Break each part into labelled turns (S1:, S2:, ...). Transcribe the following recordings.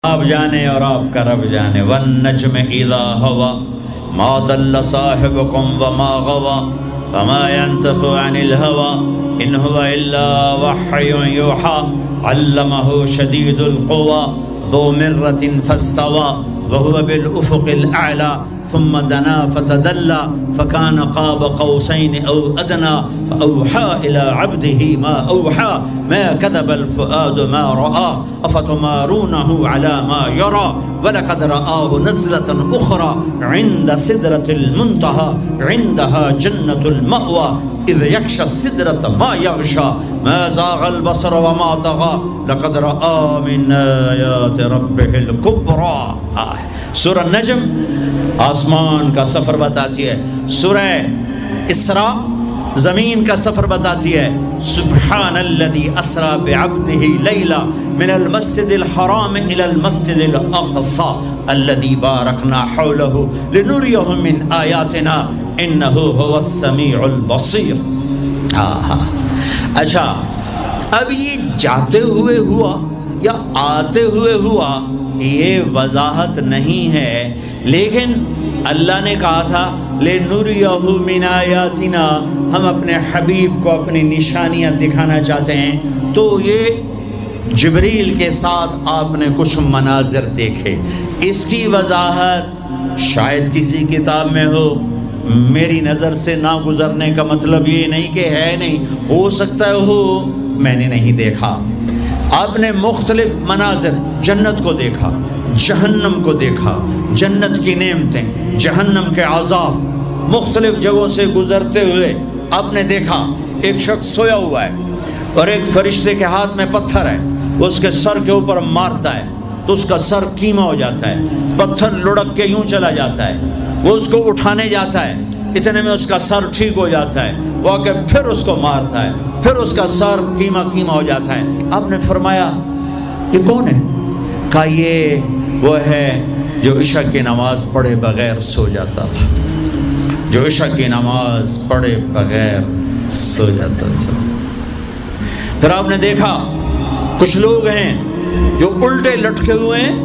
S1: آپ جانے اور آپ کا رب جانے. والنجم اذا ہوا ما ضل صاحبكم وما غوا وما ينطق عن الهوى ان هو الا وحي يوحى علمه شديد القوى ذو مرة فاستوى وهو بالافق الاعلى ثم دنا فتدلى فكان قاب قوسين او ادنى فاوحى الى عبده ما اوحى ما كذب الفؤاد ما راى افتمارونه على ما يرى ولقد رآه نزلة اخرى عند سدرة المنتهى عندها جنة المأوى اذ يغشى السدرة ما يغشى ما زاغ البصر وما طغى لقد رأى من آيات ربه الكبرى. سورہ نجم آسمان کا سفر بتاتی ہے. سورہ اسراء زمین کا سفر بتاتی ہے. سبحان الذي اسرا بعبده لیلا من المسجد الحرام الى المسجد الاقصى الذي باركنا حوله لنريه من آياتنا انه هو السميع البصير. اچھا اب یہ جاتے ہوئے ہوا یا آتے ہوئے ہوا یہ وضاحت نہیں ہے، لیکن اللہ نے کہا تھا لِنُرِيَهُ مِنْ آيَاتِنَا، ہم اپنے حبیب کو اپنی نشانیاں دکھانا چاہتے ہیں. تو یہ جبریل کے ساتھ آپ نے کچھ مناظر دیکھے. اس کی وضاحت شاید کسی کتاب میں ہو. میری نظر سے نہ گزرنے کا مطلب یہ نہیں کہ ہے نہیں، ہو سکتا ہے ہو، میں نے نہیں دیکھا. آپ نے مختلف مناظر، جنت کو دیکھا، جہنم کو دیکھا، جنت کی نعمتیں، جہنم کے عذاب، مختلف جگہوں سے گزرتے ہوئے آپ نے دیکھا. ایک شخص سویا ہوا ہے اور ایک فرشتے کے ہاتھ میں پتھر ہے، وہ اس کے سر کے اوپر مارتا ہے تو اس کا سر کیما ہو جاتا ہے. پتھر لڑک کے یوں چلا جاتا ہے، وہ اس کو اٹھانے جاتا ہے، اتنے میں اس کا سر ٹھیک ہو جاتا ہے. وہ آ کے پھر اس کو مارتا ہے، پھر اس کا سر کیما ہو جاتا ہے. آپ نے فرمایا یہ کون ہے؟ کہا یہ وہ ہے جو عشاء کی نماز پڑھے بغیر سو جاتا تھا، جو عشاء کی نماز پڑھے بغیر سو جاتا تھا. پھر آپ نے دیکھا کچھ لوگ ہیں جو الٹے لٹکے ہوئے ہیں،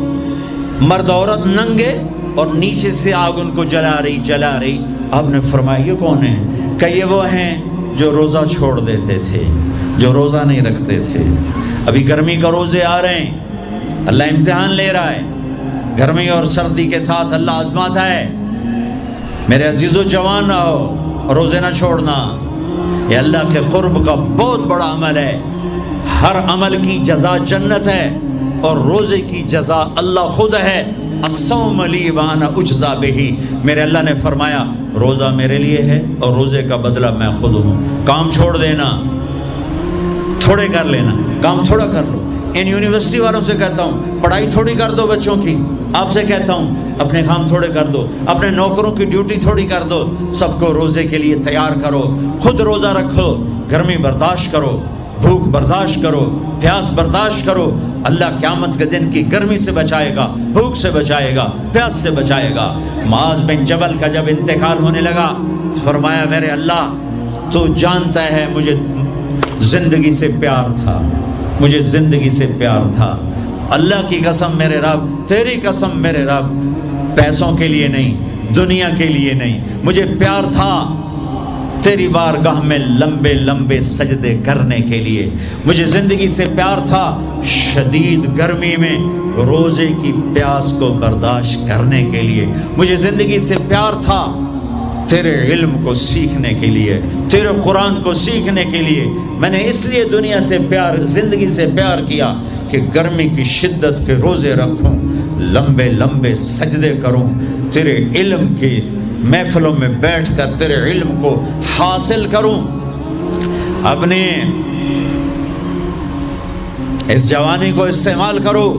S1: مرد عورت ننگے، اور نیچے سے آگ ان کو جلا رہی. آپ نے فرمایا یہ کون ہے؟ کہ یہ وہ ہیں جو روزہ چھوڑ دیتے تھے، جو روزہ نہیں رکھتے تھے. ابھی گرمی کا روزے آ رہے ہیں، اللہ امتحان لے رہا ہے. گرمی اور سردی کے ساتھ اللہ آزماتا ہے. میرے عزیزو جوان رہو، روزے نہ چھوڑنا. یہ اللہ کے قرب کا بہت بڑا عمل ہے. ہر عمل کی جزا جنت ہے اور روزے کی جزا اللہ خود ہے. الصوم لی وانا اجزا بہ. میرے اللہ نے فرمایا روزہ میرے لیے ہے اور روزے کا بدلہ میں خود ہوں. کام چھوڑ دینا، تھوڑے کر لینا، کام تھوڑا کر لو. ان یونیورسٹی والوں سے کہتا ہوں پڑھائی تھوڑی کر دو بچوں کی. آپ سے کہتا ہوں اپنے کام تھوڑے کر دو، اپنے نوکروں کی ڈیوٹی تھوڑی کر دو. سب کو روزے کے لیے تیار کرو. خود روزہ رکھو، گرمی برداشت کرو، بھوک برداشت کرو، پیاس برداشت کرو. اللہ قیامت کے دن کی گرمی سے بچائے گا، بھوک سے بچائے گا، پیاس سے بچائے گا. معاذ بن جبل کا جب انتقال ہونے لگا، فرمایا میرے اللہ تو جانتا ہے مجھے زندگی سے پیار تھا، مجھے زندگی سے پیار تھا. اللہ کی قسم میرے رب، تیری قسم میرے رب، پیسوں کے لیے نہیں، دنیا کے لیے نہیں، مجھے پیار تھا تیری بارگاہ میں لمبے لمبے سجدے کرنے کے لیے. مجھے زندگی سے پیار تھا شدید گرمی میں روزے کی پیاس کو برداشت کرنے کے لیے. مجھے زندگی سے پیار تھا تیرے علم کو سیکھنے کے لیے، تیرے قرآن کو سیکھنے کے لیے. میں نے اس لیے دنیا سے پیار، زندگی سے پیار کیا کہ گرمی کی شدت کے روزے رکھوں، لمبے لمبے سجدے کروں، تیرے علم کی محفلوں میں بیٹھ کر تیرے علم کو حاصل کروں. اپنے اس جوانی کو استعمال کرو،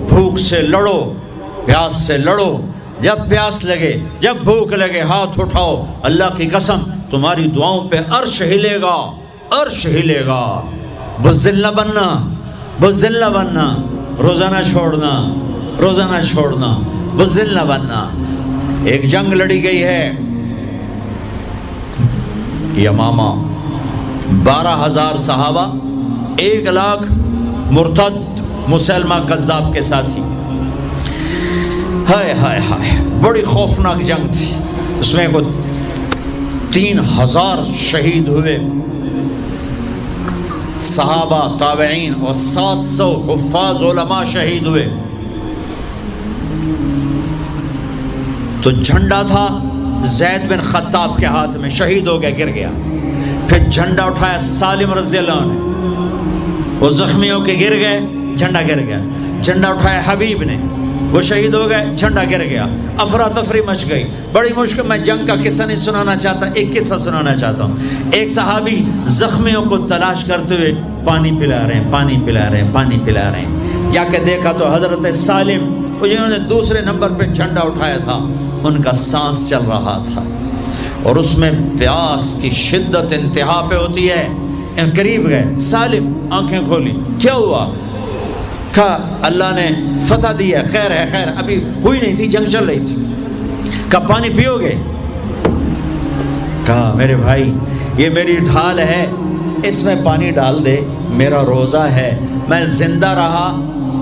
S1: بھوک سے لڑو، پیاس سے لڑو. جب پیاس لگے، جب بھوک لگے، ہاتھ اٹھاؤ. اللہ کی قسم تمہاری دعاؤں پہ عرش ہلے گا، عرش ہلے گا. بزدل نہ بننا، بزدل نہ بننا. روزہ نہ چھوڑنا، روزہ نہ چھوڑنا، بزدل نہ بننا. ایک جنگ لڑی گئی ہے یمامہ، 12,000 صحابہ، 1 لاکھ مرتد مسلمہ کذاب کے ساتھی. ہائے ہائے ہائے، بڑی خوفناک جنگ تھی، اس میں کوئی 3000 شہید ہوئے، صحابہ، تابعین اور 700 حفاظ علماء شہید ہوئے۔ تو جھنڈا تھا زید بن خطاب کے ہاتھ میں، شہید ہو گیا، گر گیا۔ پھر جھنڈا اٹھایا سالم رضی اللہ عنہ، وہ زخمی ہو کے گر گئے، جھنڈا گر گیا۔ جھنڈا اٹھایا حبیب نے، وہ شہید ہو گئے، جھنڈا گر گیا۔ افراتفری مچ گئی، بڑی مشکل۔ میں جنگ کا قصہ نہیں سنانا چاہتا، ایک قصہ سنانا چاہتا ہوں۔ ایک صحابی زخمیوں کو تلاش کرتے ہوئے پانی پلا رہے ہیں، پانی پلا رہے ہیں، پانی پلا رہے ہیں۔ جا کے دیکھا تو حضرت سالم، وہ جنہوں نے دوسرے نمبر پہ جھنڈا اٹھایا تھا، ان کا سانس چل رہا تھا، اور اس میں پیاس کی شدت انتہا پہ ہوتی ہے۔ قریب گئے، سالم آنکھیں کھولی، کیا ہوا؟ کہا اللہ نے فتح دی ہے، خیر ہے، خیر ابھی ہوئی نہیں تھی، جنگ چل رہی تھی۔ کہا پانی پیو گے؟ کہا میرے بھائی یہ میری ڈھال ہے، اس میں پانی ڈال دے، میرا روزہ ہے، میں زندہ رہا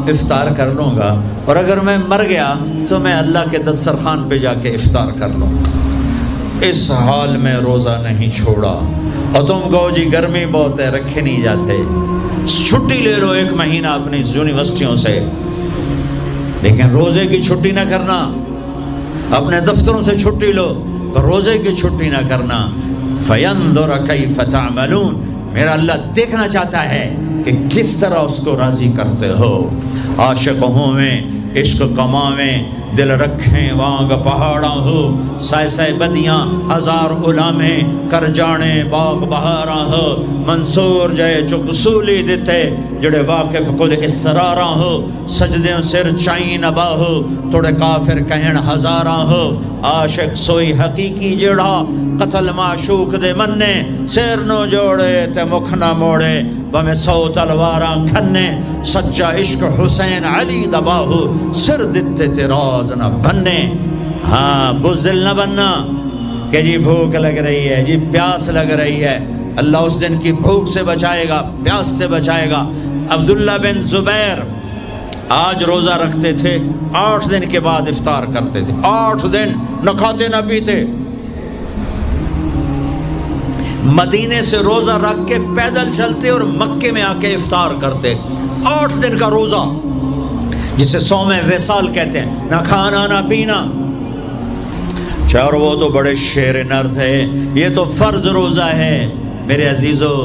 S1: افطار کر لوں گا، اور اگر میں مر گیا تو میں اللہ کے دسترخوان پہ جا کے افطار کر لوں گا۔ اس حال میں روزہ نہیں چھوڑا۔ اور تم کہو جی گرمی بہت ہے، رکھے نہیں جاتے، چھٹی لے لو 1 مہینہ اپنی یونیورسٹیوں سے، لیکن روزے کی چھٹی نہ کرنا۔ اپنے دفتروں سے چھٹی لو، پر روزے کی چھٹی نہ کرنا۔ فَيَنْظُرَ كَيْفَ تَعْمَلُونَ، میرا اللہ دیکھنا چاہتا ہے کہ کس طرح اس کو راضی کرتے ہو۔ عاشق ہوں میں، عشق کماویں، دل رکھیں وانگ پہاڑاں ہو، سائے سائے بدیاں ہزار غلامیں، کر جانے باغ بہاراں ہو، منصور جائے چک سولی دیتے، جڑے واقف کل اسراراں ہو، سجدیں سر چائیں نبا ہو، توڑے کافر کہن ہزاراں ہو۔ عاشق سوئی حقیقی جڑا، قتل معشوق دے مننے، سیر نو جوڑے تے مکھ نہ موڑے، بمیں 100 تلواراں کھنے، سچا عشق حسین علی دباہو، سر دتے تے راز نہ بننے۔ ہاں بزدل نہ بننا کہ جی بھوک لگ رہی ہے، جی پیاس لگ رہی ہے، اللہ اس دن کی بھوک سے بچائے گا، پیاس سے بچائے گا۔ عبداللہ بن زبیر آج روزہ رکھتے تھے، 8 دن کے بعد افطار کرتے تھے، 8 دن نہ کھاتے نہ پیتے۔ مدینے سے روزہ رکھ کے پیدل چلتے اور مکے میں آ کے افطار کرتے، 8 دن کا روزہ، جسے صوم وصال کہتے ہیں، نہ کھانا نہ پینا۔ چار وہ تو بڑے شیر نر تھے، یہ تو فرض روزہ ہے۔ میرے عزیزو،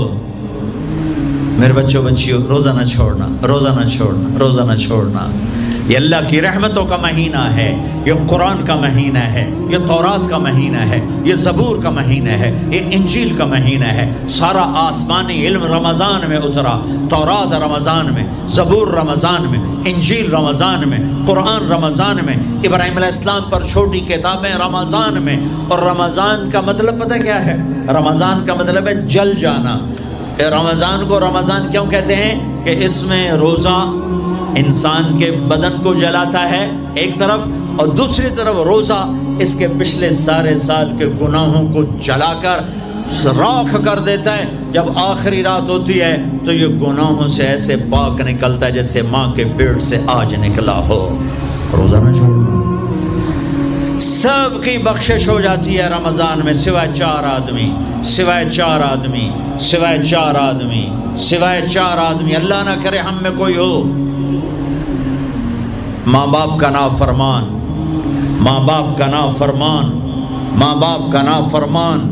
S1: میرے بچوں بچیوں، روزہ نہ چھوڑنا، روزہ نہ چھوڑنا، روزہ نہ چھوڑنا۔ یہ اللہ کی رحمتوں کا مہینہ ہے، یہ قرآن کا مہینہ ہے، یہ تورات کا مہینہ ہے، یہ زبور کا مہینہ ہے، یہ انجیل کا مہینہ ہے۔ سارا آسمانی علم رمضان میں اترا، تورات رمضان میں، زبور رمضان میں، انجیل رمضان میں، قرآن رمضان میں، ابراہیم علیہ السلام پر چھوٹی کتابیں رمضان میں۔ اور رمضان کا مطلب پتہ کیا ہے؟ رمضان کا مطلب ہے جل جانا۔ رمضان کو رمضان کیوں کہتے ہیں؟ کہ اس میں روزہ انسان کے بدن کو جلاتا ہے ایک طرف، اور دوسری طرف روزہ اس کے پچھلے سارے سال کے گناہوں کو جلا کر راکھ کر دیتا ہے۔ جب آخری رات ہوتی ہے تو یہ گناہوں سے ایسے پاک نکلتا ہے جیسے ماں کے پیٹ سے آج نکلا ہو۔ روزہ نہ چھوڑنا، سب کی بخشش ہو جاتی ہے رمضان میں، سوائے 4 آدمی، سوائے 4 آدمی، سوائے 4 آدمی، سوائے 4 آدمی۔ اللہ نہ کرے ہم میں کوئی ہو۔ ماں باپ کا نافرمان، ماں باپ کا نافرمان، ماں باپ کا نافرمان،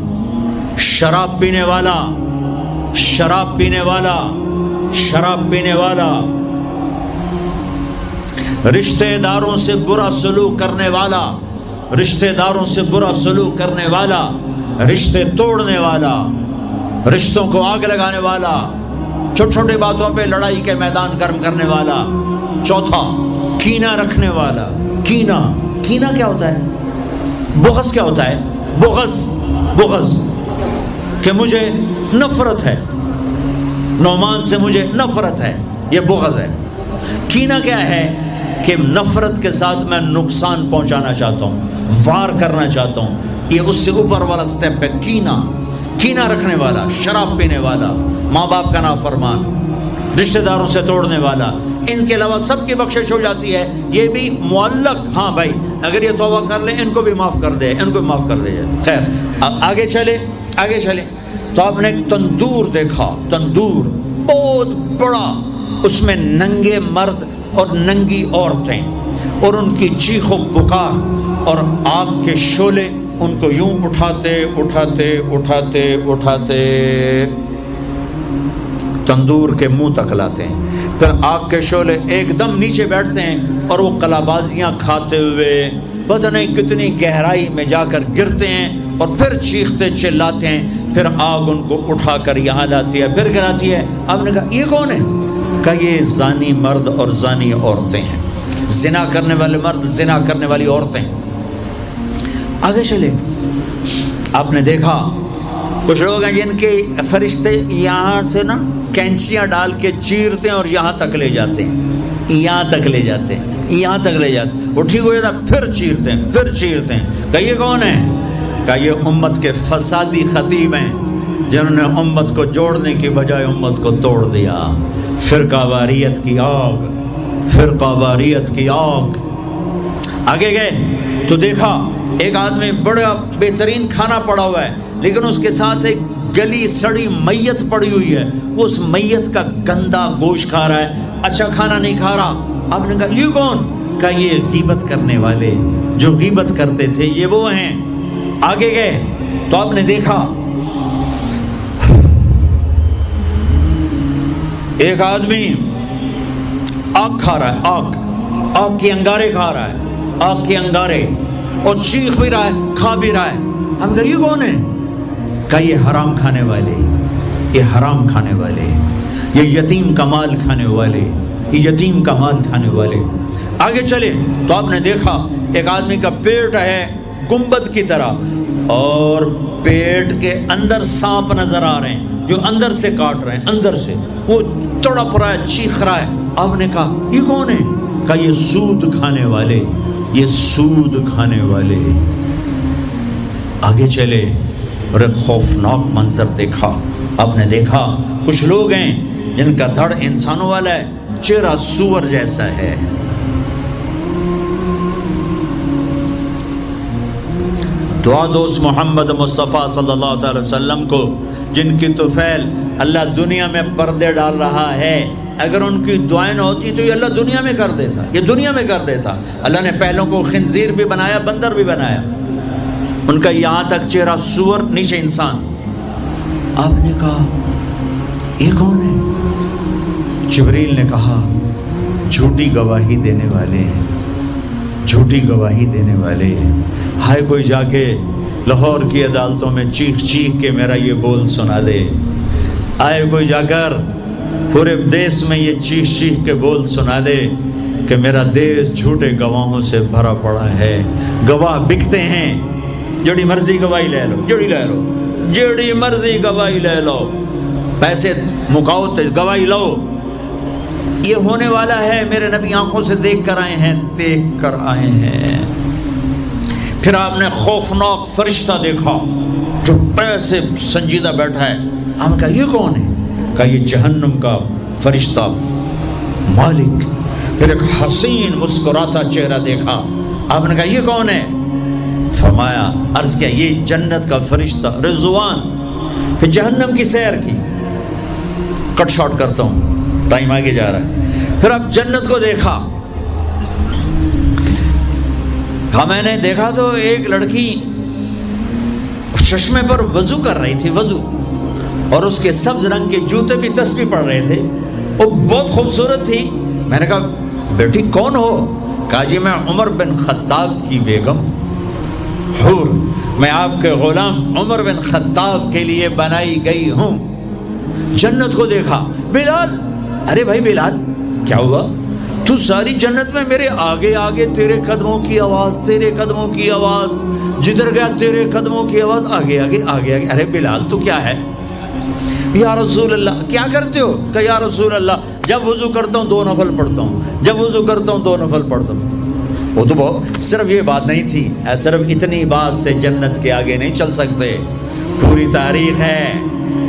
S1: شراب پینے والا، شراب پینے والا، شراب پینے والا، رشتہ داروں سے برا سلوک کرنے والا، رشتہ داروں سے برا سلوک کرنے والا، رشتے توڑنے والا، رشتوں کو آگ لگانے والا، چھوٹی چھوٹی باتوں پہ لڑائی کے میدان گرم کرنے والا۔ چوتھا، کینہ رکھنے والا۔ کینہ، کینہ کیا ہوتا ہے؟ بغض کیا ہوتا ہے؟ بغض، بغض کہ مجھے نفرت ہے، نعمان سے مجھے نفرت ہے، یہ بغض ہے۔ کینہ کیا ہے؟ کہ نفرت کے ساتھ میں نقصان پہنچانا چاہتا ہوں، وار کرنا چاہتا ہوں، یہ اس سے اوپر والا سٹیپ ہے کینہ۔ کینہ رکھنے والا، شراب پینے والا، ماں باپ کا نافرمان۔ رشتہ داروں سے توڑنے والا، ان کے علاوہ سب کی بخشش ہو جاتی ہے، یہ بھی معلق، ہاں بھائی اگر یہ توبہ کر لیں ان کو بھی معاف کر دے، ان کو بھی معاف کر دے. خیر اب آگے چلے تو آپ نے ایک تندور دیکھا، تندور بہت بڑا، اس میں ننگے مرد اور ننگی عورتیں اور ان کی چیخ و پکار اور آگ کے شعلے ان کو یوں اٹھاتے تندور کے منہ تک لاتے ہیں. پھر آگ کے شعلے ایک دم نیچے بیٹھتے ہیں اور وہ قلابازیاں کھاتے ہوئے پتہ نہیں کتنی گہرائی میں جا کر گرتے ہیں اور پھر چیختے چلاتے ہیں. پھر آگ ان کو اٹھا کر یہاں لاتی ہے، پھر گراتی ہے. آپ نے کہا یہ کون ہے؟ کہا یہ زانی مرد اور زانی عورتیں ہیں، زنا کرنے والے مرد، زنا کرنے والی عورتیں. آگے چلے، آپ نے دیکھا کچھ لوگ ہیں جن کے فرشتے یہاں سے نا کینچیاں ڈال کے چیرتے ہیں اور یہاں تک لے جاتے ہیں، وہ ٹھیک ہو جاتا پھر چیرتے ہیں. کہ یہ کون ہے؟ کہ یہ امت کے فسادی خطیب ہیں جنہوں نے امت کو جوڑنے کی بجائے امت کو توڑ دیا. فرقہ واریت کی آگ. آگے گئے تو دیکھا ایک آدمی بڑا بہترین کھانا پڑا ہوا ہے، لیکن اس کے ساتھ ایک گلی سڑی میت پڑی ہوئی ہے، وہ اس میت کا گندا گوشت کھا رہا ہے، اچھا کھانا نہیں کھا رہا. آپ نے کہا یہ کون؟ کہا یہ غیبت کرنے والے، جو غیبت کرتے تھے یہ وہ ہیں. آگے گئے تو آپ نے دیکھا ایک آدمی آگ کھا رہا ہے، آگ کے انگارے کھا رہا ہے، آگ کے انگارے، اور چیخ بھی رہا ہے، کھا بھی رہا ہے. ہم کہا یہ کون ہے؟ کہا یہ حرام کھانے والے، یہ یتیم کا مال کھانے والے. آگے چلے تو آپ نے دیکھا ایک آدمی کا پیٹ ہے گنبد کی طرح اور پیٹ کے اندر سانپ نظر آ رہے ہیں جو اندر سے کاٹ رہے ہیں، اندر سے وہ تڑپ رہا ہے، چیخ رہا ہے. آپ نے کہا یہ کون ہے؟ کہا یہ سود کھانے والے. آگے چلے اور ایک خوفناک منظر دیکھا. آپ نے دیکھا کچھ لوگ ہیں جن کا دھڑ انسانوں والا ہے، چہرہ سور جیسا ہے. دعا دوست محمد مصطفیٰ صلی اللہ تعالی وسلم کو، جن کی طفیل اللہ دنیا میں پردے ڈال رہا ہے، اگر ان کی دعائیں نہ ہوتی تو یہ اللہ دنیا میں کر دیتا. اللہ نے پہلوں کو خنزیر بھی بنایا، بندر بھی بنایا، ان کا یہاں تک چہرہ سور، نیچے انسان. آپ نے کہا یہ کون ہے؟ جبریل نے کہا جھوٹی گواہی دینے والے. ہائے کوئی جا کے لاہور کی عدالتوں میں چیخ کے میرا یہ بول سنا دے. آئے کوئی جا کر پورے دیس میں یہ چیخ کے بول سنا دے کہ میرا دیس جھوٹے گواہوں سے بھرا پڑا ہے. گواہ بکتے ہیں، جڑی مرضی گواہی لے لو، پیسے مکاؤ تو گواہی لو. یہ ہونے والا ہے، میرے نبی آنکھوں سے دیکھ کر آئے ہیں. پھر آپ نے خوفناک فرشتہ دیکھا جو پیسے سنجیدہ بیٹھا ہے. ہم نے کہا یہ کون ہے؟ کہا یہ جہنم کا فرشتہ مالک. پھر ایک حسین مسکراتا چہرہ دیکھا. آپ نے کہا یہ کون ہے؟ فرمایا، عرض کیا یہ جنت کا فرشتہ رضوان. پھر جہنم کی سیر کی. کٹ شارٹ کرتا ہوں، ٹائم آگے جا رہا ہے. پھر اب جنت کو دیکھا. کہا میں نے دیکھا تو ایک لڑکی چشمے پر وضو کر رہی تھی، اور اس کے سبز رنگ کے جوتے بھی تسبیح پڑھ رہے تھے، وہ بہت خوبصورت تھی. میں نے کہا بیٹی کون ہو؟ کہا جی میں عمر بن خطاب کی بیگم حور، میں آپ کے غلام عمر بن خطاب کے لیے بنائی گئی ہوں. جنت کو دیکھا. بلال، ارے بھائی بلال کیا ہوا؟ تو ساری جنت میں میرے آگے تیرے قدموں کی آواز، جدھر گیا تیرے قدموں کی آواز، آگے. ارے بلال تو کیا ہے؟ یا رسول اللہ کیا کرتے ہو؟ کہ یا رسول اللہ جب وضو کرتا ہوں 2 نفل پڑھتا ہوں. وہ تو صرف یہ بات نہیں تھی، صرف اتنی بات سے جنت کے آگے نہیں چل سکتے. پوری تاریخ ہے.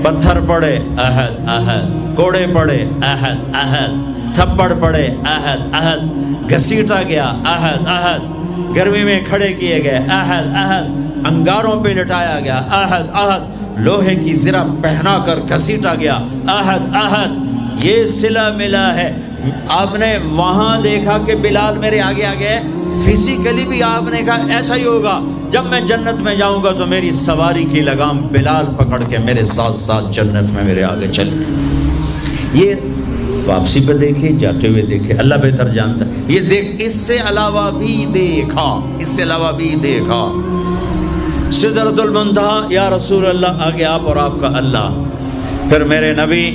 S1: پتھر پڑے، احد کوڑے پڑے احد احد، تھپڑ پڑے احد احد، گھسیٹا گیا احد احد، گرمی میں کھڑے کیے گئے احد احد، انگاروں پہ لٹایا گیا احد احد، لوہے کی زرہ پہنا کر گھسیٹا گیا احد احد۔ یہ صلہ ملا ہے۔ آپ نے وہاں دیکھا کہ بلال میرے آگے آگے ہے، فزیکلی بھی آپ نے کہا ایسا ہی ہوگا، جب میں جنت میں جاؤں گا تو میری سواری کی لگام بلال پکڑ کے میرے ساتھ ساتھ جنت میں میرے آگے چلے۔ یہ واپسی پہ دیکھے، جاتے ہوئے دیکھے، اللہ بہتر جانتا ہے۔ یہ دیکھ، اس سے علاوہ بھی دیکھا، اس سے علاوہ بھی دیکھا۔ سدرۃ المنتہی، یا رسول اللہ آگے آپ اور آپ کا اللہ۔ پھر میرے نبی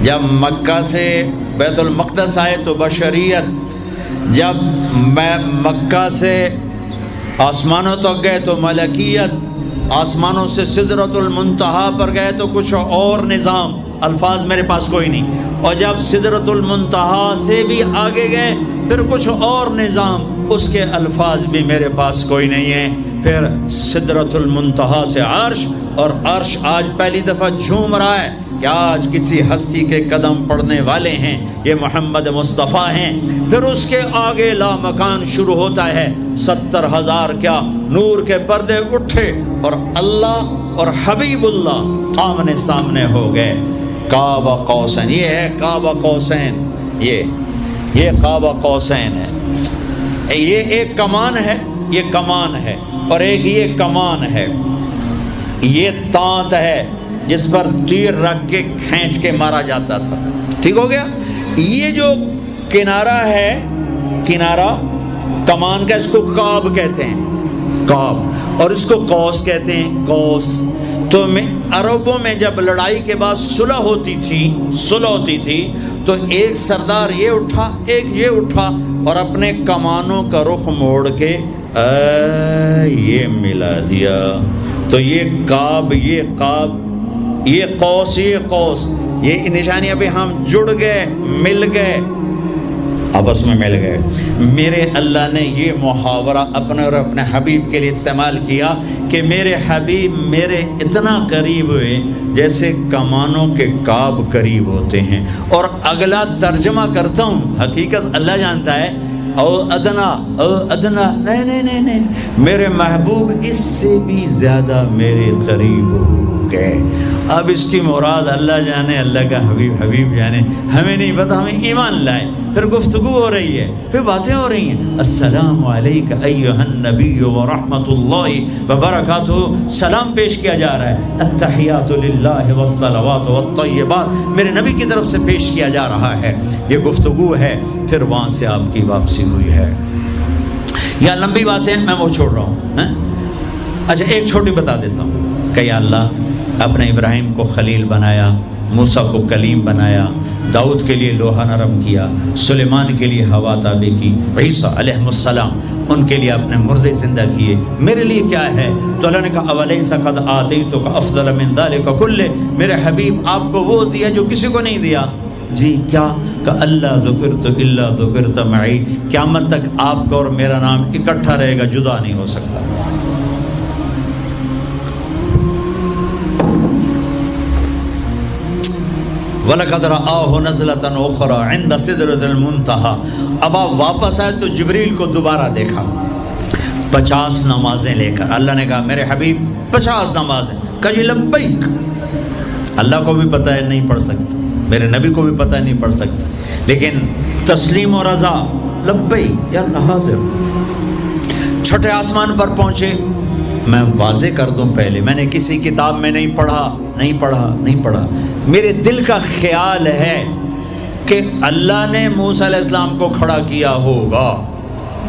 S1: جب مکہ سے بیت المقدس آئے تو بشریت، جب میں مکہ سے آسمانوں تک گئے تو ملکیت، آسمانوں سے سدرۃ المنتہی پر گئے تو کچھ اور نظام، الفاظ میرے پاس کوئی نہیں، اور جب سدرۃ المنتہی سے بھی آگے گئے پھر کچھ اور نظام، اس کے الفاظ بھی میرے پاس کوئی نہیں ہے۔ پھر سدرۃ المنتہی سے عرش، اور عرش آج پہلی دفعہ جھوم رہا ہے کہ آج کسی ہستی کے قدم پڑنے والے ہیں، یہ محمد مصطفیٰ ہیں۔ پھر اس کے آگے لامکان شروع ہوتا ہے، 70,000 کیا نور کے پردے اٹھے، اور اللہ اور حبیب اللہ آمنے سامنے ہو گئے۔ کعبہ قوسین، یہ ہے کعبہ قوسین، یہ کعبہ قوسین ہے۔ یہ ایک کمان ہے، یہ کمان ہے، اور ایک یہ کمان ہے، یہ تانت ہے جس پر تیر رکھ کے کھینچ کے مارا جاتا تھا۔ ٹھیک ہو گیا؟ یہ جو کنارہ ہے، کنارہ کمان کا، اس کو قاب کہتے ہیں، قاب، اور اس کو قوس کہتے ہیں، قوس۔ تو عربوں میں جب لڑائی کے بعد صلح ہوتی تھی تو ایک سردار یہ اٹھا، ایک یہ اٹھا، اور اپنے کمانوں کا رخ موڑ کے یہ ملا دیا۔ تو یہ قاب، یہ قاب، یہ قوس، یہ قوس، یہ نشانیاں بھی ہم جڑ گئے، مل گئے، آپس میں مل گئے۔ میرے اللہ نے یہ محاورہ اپنے اور اپنے حبیب کے لیے استعمال کیا کہ میرے حبیب میرے اتنا قریب ہوئے جیسے کمانوں کے قاب قریب ہوتے ہیں۔ اور اگلا ترجمہ کرتا ہوں، حقیقت اللہ جانتا ہے، او ادنا، نہیں، میرے محبوب اس سے بھی زیادہ میرے قریب ہو گئے۔ اب اس کی مراد اللہ جانے، اللہ کا حبیب جانے، ہمیں نہیں پتہ، ہمیں ایمان لائے۔ پھر گفتگو ہو رہی ہے، پھر باتیں ہو رہی ہیں، السلام علیک ایھا النبی ورحمۃ اللہ وبرکاتہ، سلام پیش کیا جا رہا ہے، التحیات للہ والصلوات والطیبات میرے نبی کی طرف سے پیش کیا جا رہا ہے، یہ گفتگو ہے۔ پھر وہاں سے آپ کی واپسی ہوئی ہے۔ یا لمبی باتیں میں وہ چھوڑ رہا ہوں۔ اچھا ایک چھوٹی بتا دیتا ہوں کہ یا اللہ اپنے ابراہیم کو خلیل بنایا، موسیٰ کو کلیم بنایا، داؤد کے لیے لوہا نرم کیا، سلیمان کے لیے ہوا تابع کی، عیسیٰ علیہ السلام ان کے لیے اپنے مردے زندہ کیے، میرے لیے کیا ہے؟ تو اللہ نے کہا اولیس قد آتیتک افضل من ذلک کلہ، میرے حبیب آپ کو وہ دیا جو کسی کو نہیں دیا۔ جی کیا؟ کہ اللہ ذکرت الا ذکرت معی، قیامت تک آپ کا اور میرا نام اکٹھا رہے گا، جدا نہیں ہو سکتا۔ وَلَقَدْ رَآهُ نَزْلَةً أُخْرَى عِنْدَ سِدْرَةِ الْمُنْتَهَى۔ اب آپ واپس آئے تو جبریل کو دوبارہ دیکھا، 50 نمازیں لے کر۔ اللہ نے کہا میرے حبیب 50 نمازیں، کہا جی لبیک۔ اللہ کو بھی پتہ ہے نہیں پڑھ سکتا، میرے نبی کو بھی پتہ نہیں پڑھ سکتا، لیکن تسلیم و رضا، لبیک یا اللہ حاضر۔ چھٹے آسمان پر پہنچے۔ میں واضح کر دوں پہلے، میں نے کسی کتاب میں نہیں پڑھا، میرے دل کا خیال ہے کہ اللہ نے موسیٰ علیہ السلام کو کھڑا کیا ہوگا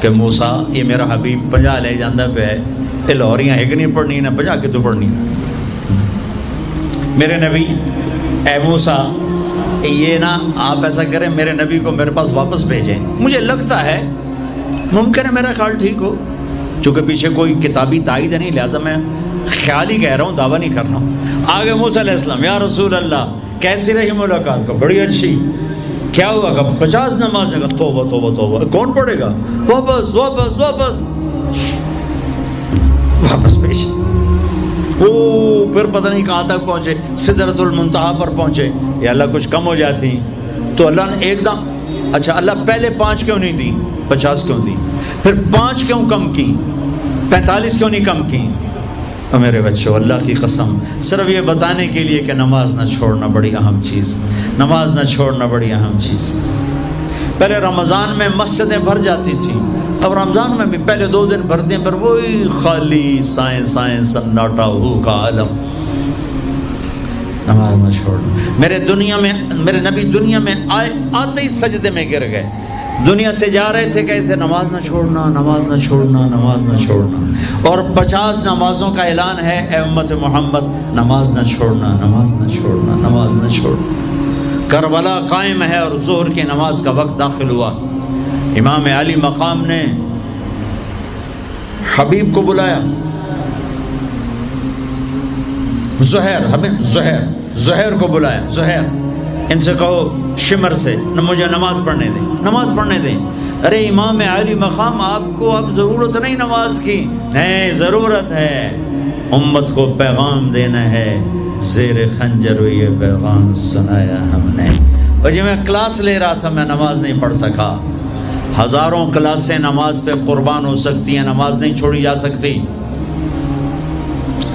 S1: کہ موسیٰ یہ میرا حبیب 50 لے جاندہ پہ ہے، یہ لاہوریاں ایک نہیں پڑھنی نہ 50 کے تو پڑھنی۔ میرے نبی اے موسیٰ یہ نا آپ ایسا کریں، میرے نبی کو میرے پاس واپس بھیجیں، مجھے لگتا ہے ممکن ہے میرا خیال ٹھیک ہو، چونکہ پیچھے کوئی کتابی تائید نہیں، لہٰذا میں خیال ہی کہہ رہا ہوں، دعویٰ نہیں کر رہا ہوں۔ آگے موسیٰ علیہ السلام، یا رسول اللہ کیسی رہی ملاقات؟ کو بڑی اچھی۔ کیا ہوا؟ کہ 50 نمازیں کا توبہ توبہ توبہ، کون پڑھے گا؟ واپس واپس واپس واپس پیش، پھر پتہ نہیں کہاں تک پہنچے، سدرۃ المنتہا پر پہنچے. یا اللہ کچھ کم ہو جاتی تو اللہ نے ایک دم، اچھا اللہ پہلے 5 کیوں نہیں دی، 50 کیوں دی؟ پھر 5 کیوں کم کی، 45 کیوں نہیں کم کی؟ اور میرے بچوں اللہ کی قسم صرف یہ بتانے کے لیے کہ نماز نہ چھوڑنا بڑی اہم چیز، نماز نہ چھوڑنا بڑی اہم چیز. پہلے رمضان میں مسجدیں بھر جاتی تھیں، اب رمضان میں بھی پہلے 2 دن بھرتے ہیں، پر وہی خالی سائیں سناٹا ہو کا عالم. نماز نہ چھوڑنا. میرے نبی دنیا میں آتے ہی سجدے میں گر گئے. دنیا سے جا رہے تھے، کہتے تھے نماز نہ چھوڑنا، نماز نہ چھوڑنا، نماز نہ چھوڑنا. اور 50 نمازوں کا اعلان ہے، اے امت محمد نماز نہ چھوڑنا، نماز نہ چھوڑنا، نماز نہ چھوڑنا. کربلا قائم ہے اور ظہر کی نماز کا وقت داخل ہوا. امام علی مقام نے حبیب کو بلایا، زہیر کو بلایا، زہیر ان سے کہو شمر سے مجھے نماز پڑھنے دیں، نماز پڑھنے دیں. ارے امام علی مقام آپ کو اب ضرورت نہیں نماز کی. نہیں ضرورت ہے، امت کو پیغام دینا ہے. زیر خنجر یہ پیغام سنایا ہم نے. اور جب میں کلاس لے رہا تھا میں نماز نہیں پڑھ سکا. ہزاروں کلاسیں نماز پہ قربان ہو سکتی ہیں، نماز نہیں چھوڑی جا سکتی.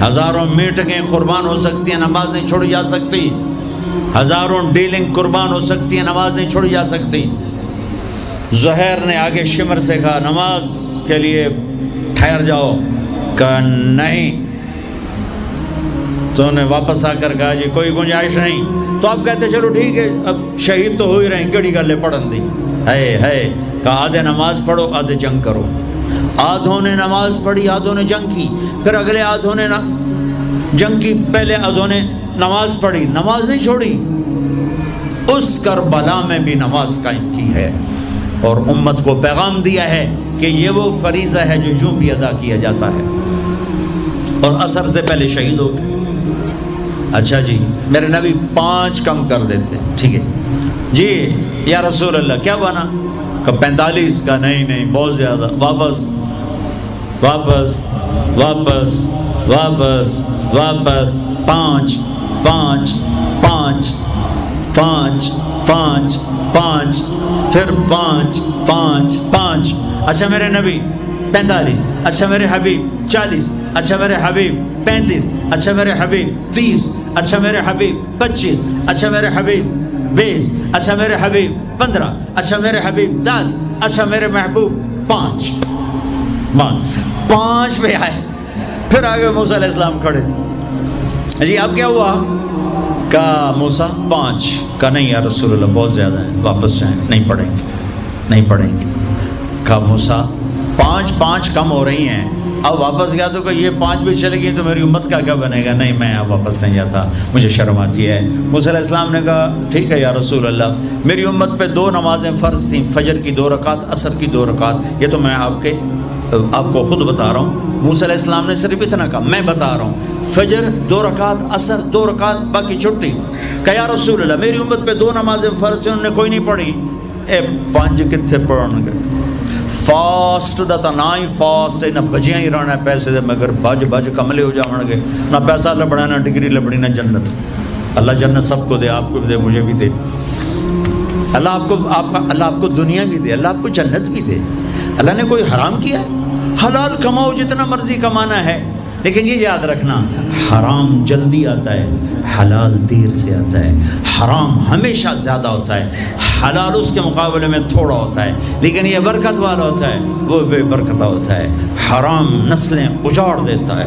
S1: ہزاروں میٹنگیں قربان ہو سکتی ہیں، نماز نہیں چھوڑی جا سکتی. ہزاروں ڈیلنگ قربان ہو سکتی ہیں، نماز نہیں چھوڑی جا سکتی. زہیر نے آگے شمر سے کہا نماز کے لیے ٹھہر جاؤ. کہا نہیں. تو نے واپس آ کر کہا جی کوئی گنجائش نہیں. تو آپ کہتے چلو ٹھیک ہے اب شہید تو ہو ہی رہے، کیڑی گلے پڑھن دی ہے. کہا آدھے نماز پڑھو آدھے جنگ کرو. آدھوں نے نماز پڑھی آدھوں نے جنگ کی. پھر اگلے آدھوں نے جنگ کی، پہلے آدھوں نے نماز پڑھی، نماز نہیں چھوڑی. اس کربلا میں بھی نماز قائم کی ہے اور امت کو پیغام دیا ہے کہ یہ وہ فریضہ ہے جو یوں بھی ادا کیا جاتا ہے. اور عصر سے پہلے شہید ہو گئے. اچھا جی میرے نبی 5 کم کر دیتے. ٹھیک ہے جی یا رسول اللہ کیا بنا؟ کہ 45. کا نہیں بہت زیادہ. واپس واپس واپس واپس واپس 5 5 5 5 5 5 پھر 5 5 5. اچھا میرے نبی 45. اچھا میرے حبیب 40. اچھا میرے حبیب 35. اچھا میرے حبیب 30. اچھا میرے حبیب 25. اچھا میرے حبیب 20. اچھا میرے حبیب 15. اچھا میرے حبیب 10. اچھا میرے محبوب 5 پہ آئے. پھر آگے موسیٰ علیہ السلام کھڑے تھے. جی اب کیا ہوا؟ کہا موسیٰ 5. کہا نہیں یا رسول اللہ بہت زیادہ ہے، واپس جائیں، نہیں پڑھیں گے. کہا موسیٰ 5 کم ہو رہی ہیں، اب واپس گیا تو کہ یہ 5 بھی چلے گی تو میری امت کا کیا بنے گا؟ نہیں میں اب واپس نہیں جاتا، مجھے شرم آتی ہے. موسیٰ علیہ السلام نے کہا ٹھیک ہے یا رسول اللہ، میری امت پہ 2 نمازیں فرض تھیں، فجر کی 2 رکعت، عصر کی 2 رکعت. یہ تو میں آپ کو خود بتا رہا ہوں. موسیٰ علیہ السلام نے صرف اتنا کہا، میں بتا رہا ہوں فجر 2 رکعت، عصر 2 رکعت، باقی چھٹی. کہ یا رسول اللہ میری امت پہ 2 نمازیں فرض تھیں، انہوں نے کوئی نہیں پڑھی. 5 کتنے پڑھن گے؟ فاسٹ دا تا نہ ہی فاسٹ نہ بجیاں ہی رہنا پیسے دے مگر بج کملے ہو جاؤں گے. نہ پیسہ لبنا، نہ ڈگری لبنی، نہ جنت. اللہ جنت سب کو دے، آپ کو بھی دے، مجھے بھی دے. اللہ آپ کو دنیا بھی دے، اللہ آپ کو جنت بھی دے. اللہ نے کوئی حرام کیا ہے؟ حلال کماؤ جتنا مرضی کمانا ہے، لیکن یہ یاد رکھنا حرام جلدی آتا ہے، حلال دیر سے آتا ہے. حرام ہمیشہ زیادہ ہوتا ہے، حلال اس کے مقابلے میں تھوڑا ہوتا ہے، لیکن یہ برکت والا ہوتا ہے، وہ بے برکتہ ہوتا ہے. حرام نسلیں اجاڑ دیتا ہے،